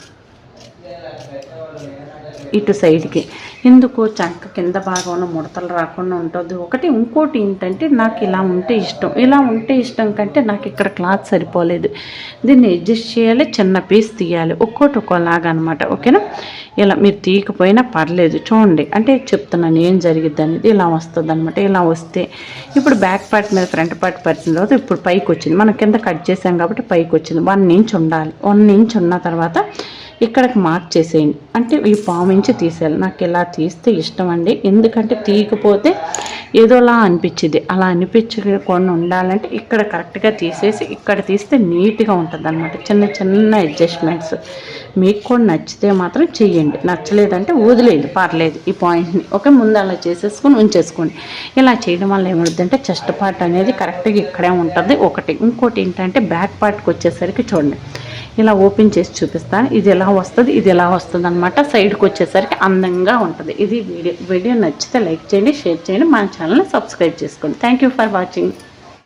A: ఇటు సైడ్కి. ఎందుకు చంక కింద భాగంలో ముడతలు రాకుండా ఉంటుంది ఒకటి. ఇంకోటి ఏంటంటే నాకు ఇలా ఉంటే ఇష్టం, ఇలా ఉంటే ఇష్టం కంటే నాకు ఇక్కడ క్లాత్ సరిపోలేదు, దీన్ని అడ్జస్ట్ చేయాలి, చిన్న పీస్ తీయాలి, ఒక్కోలాగా అనమాట, ఓకేనా. ఇలా మీరు తీయకపోయినా పర్లేదు, చూడండి అంటే చెప్తున్నాను ఏం జరిగిద్ది అనేది. ఇలా వస్తుంది అనమాట. ఇలా వస్తే ఇప్పుడు బ్యాక్ పార్ట్ మీద ఫ్రంట్ పార్ట్ పరిచిన తర్వాత ఇప్పుడు పైకి వచ్చింది, మనం కింద కట్ చేసాం కాబట్టి పైకి వచ్చింది. 1 ఇంచ్ ఉండాలి. 1 ఇంచ్ ఉన్న తర్వాత ఇక్కడికి మార్క్ చేసేయండి, అంటే ఈ 1/4 ఇంచ్ తీసేయాలి. నాకు ఇలా తీస్తే ఇష్టం అండి, ఎందుకంటే తీయకపోతే ఏదోలా అనిపించింది, అలా అనిపించకుండా ఉండాలంటే ఇక్కడ కరెక్ట్గా తీసేసి ఇక్కడ తీస్తే నీట్గా ఉంటుంది అనమాట. చిన్న చిన్న అడ్జస్ట్మెంట్స్ మీకు కూడా నచ్చితే మాత్రం చెయ్యండి, నచ్చలేదంటే వదిలేదు, పర్లేదు ఈ పాయింట్ని, ఓకే. ముందు అలా చేసేసుకొని ఉంచేసుకోండి. ఇలా చేయడం వల్ల ఏమవుతుందంటే చెస్ట్ పార్ట్ అనేది కరెక్ట్గా ఇక్కడే ఉంటుంది ఒకటి. ఇంకోటి ఏంటంటే బ్యాక్ పార్ట్కి వచ్చేసరికి చూడండి ఇలా ఓపెన్ చేసి చూపిస్తాను, ఇది ఎలా వస్తుంది, ఇది ఎలా వస్తుంది అనమాట. సైడ్కి వచ్చేసరికి అందంగా ఉంటుంది. ఇది వీడియో నచ్చితే లైక్ చేయండి, షేర్ చేయండి, మన ఛానల్ని సబ్స్క్రైబ్ చేసుకోండి. Thank you for watching.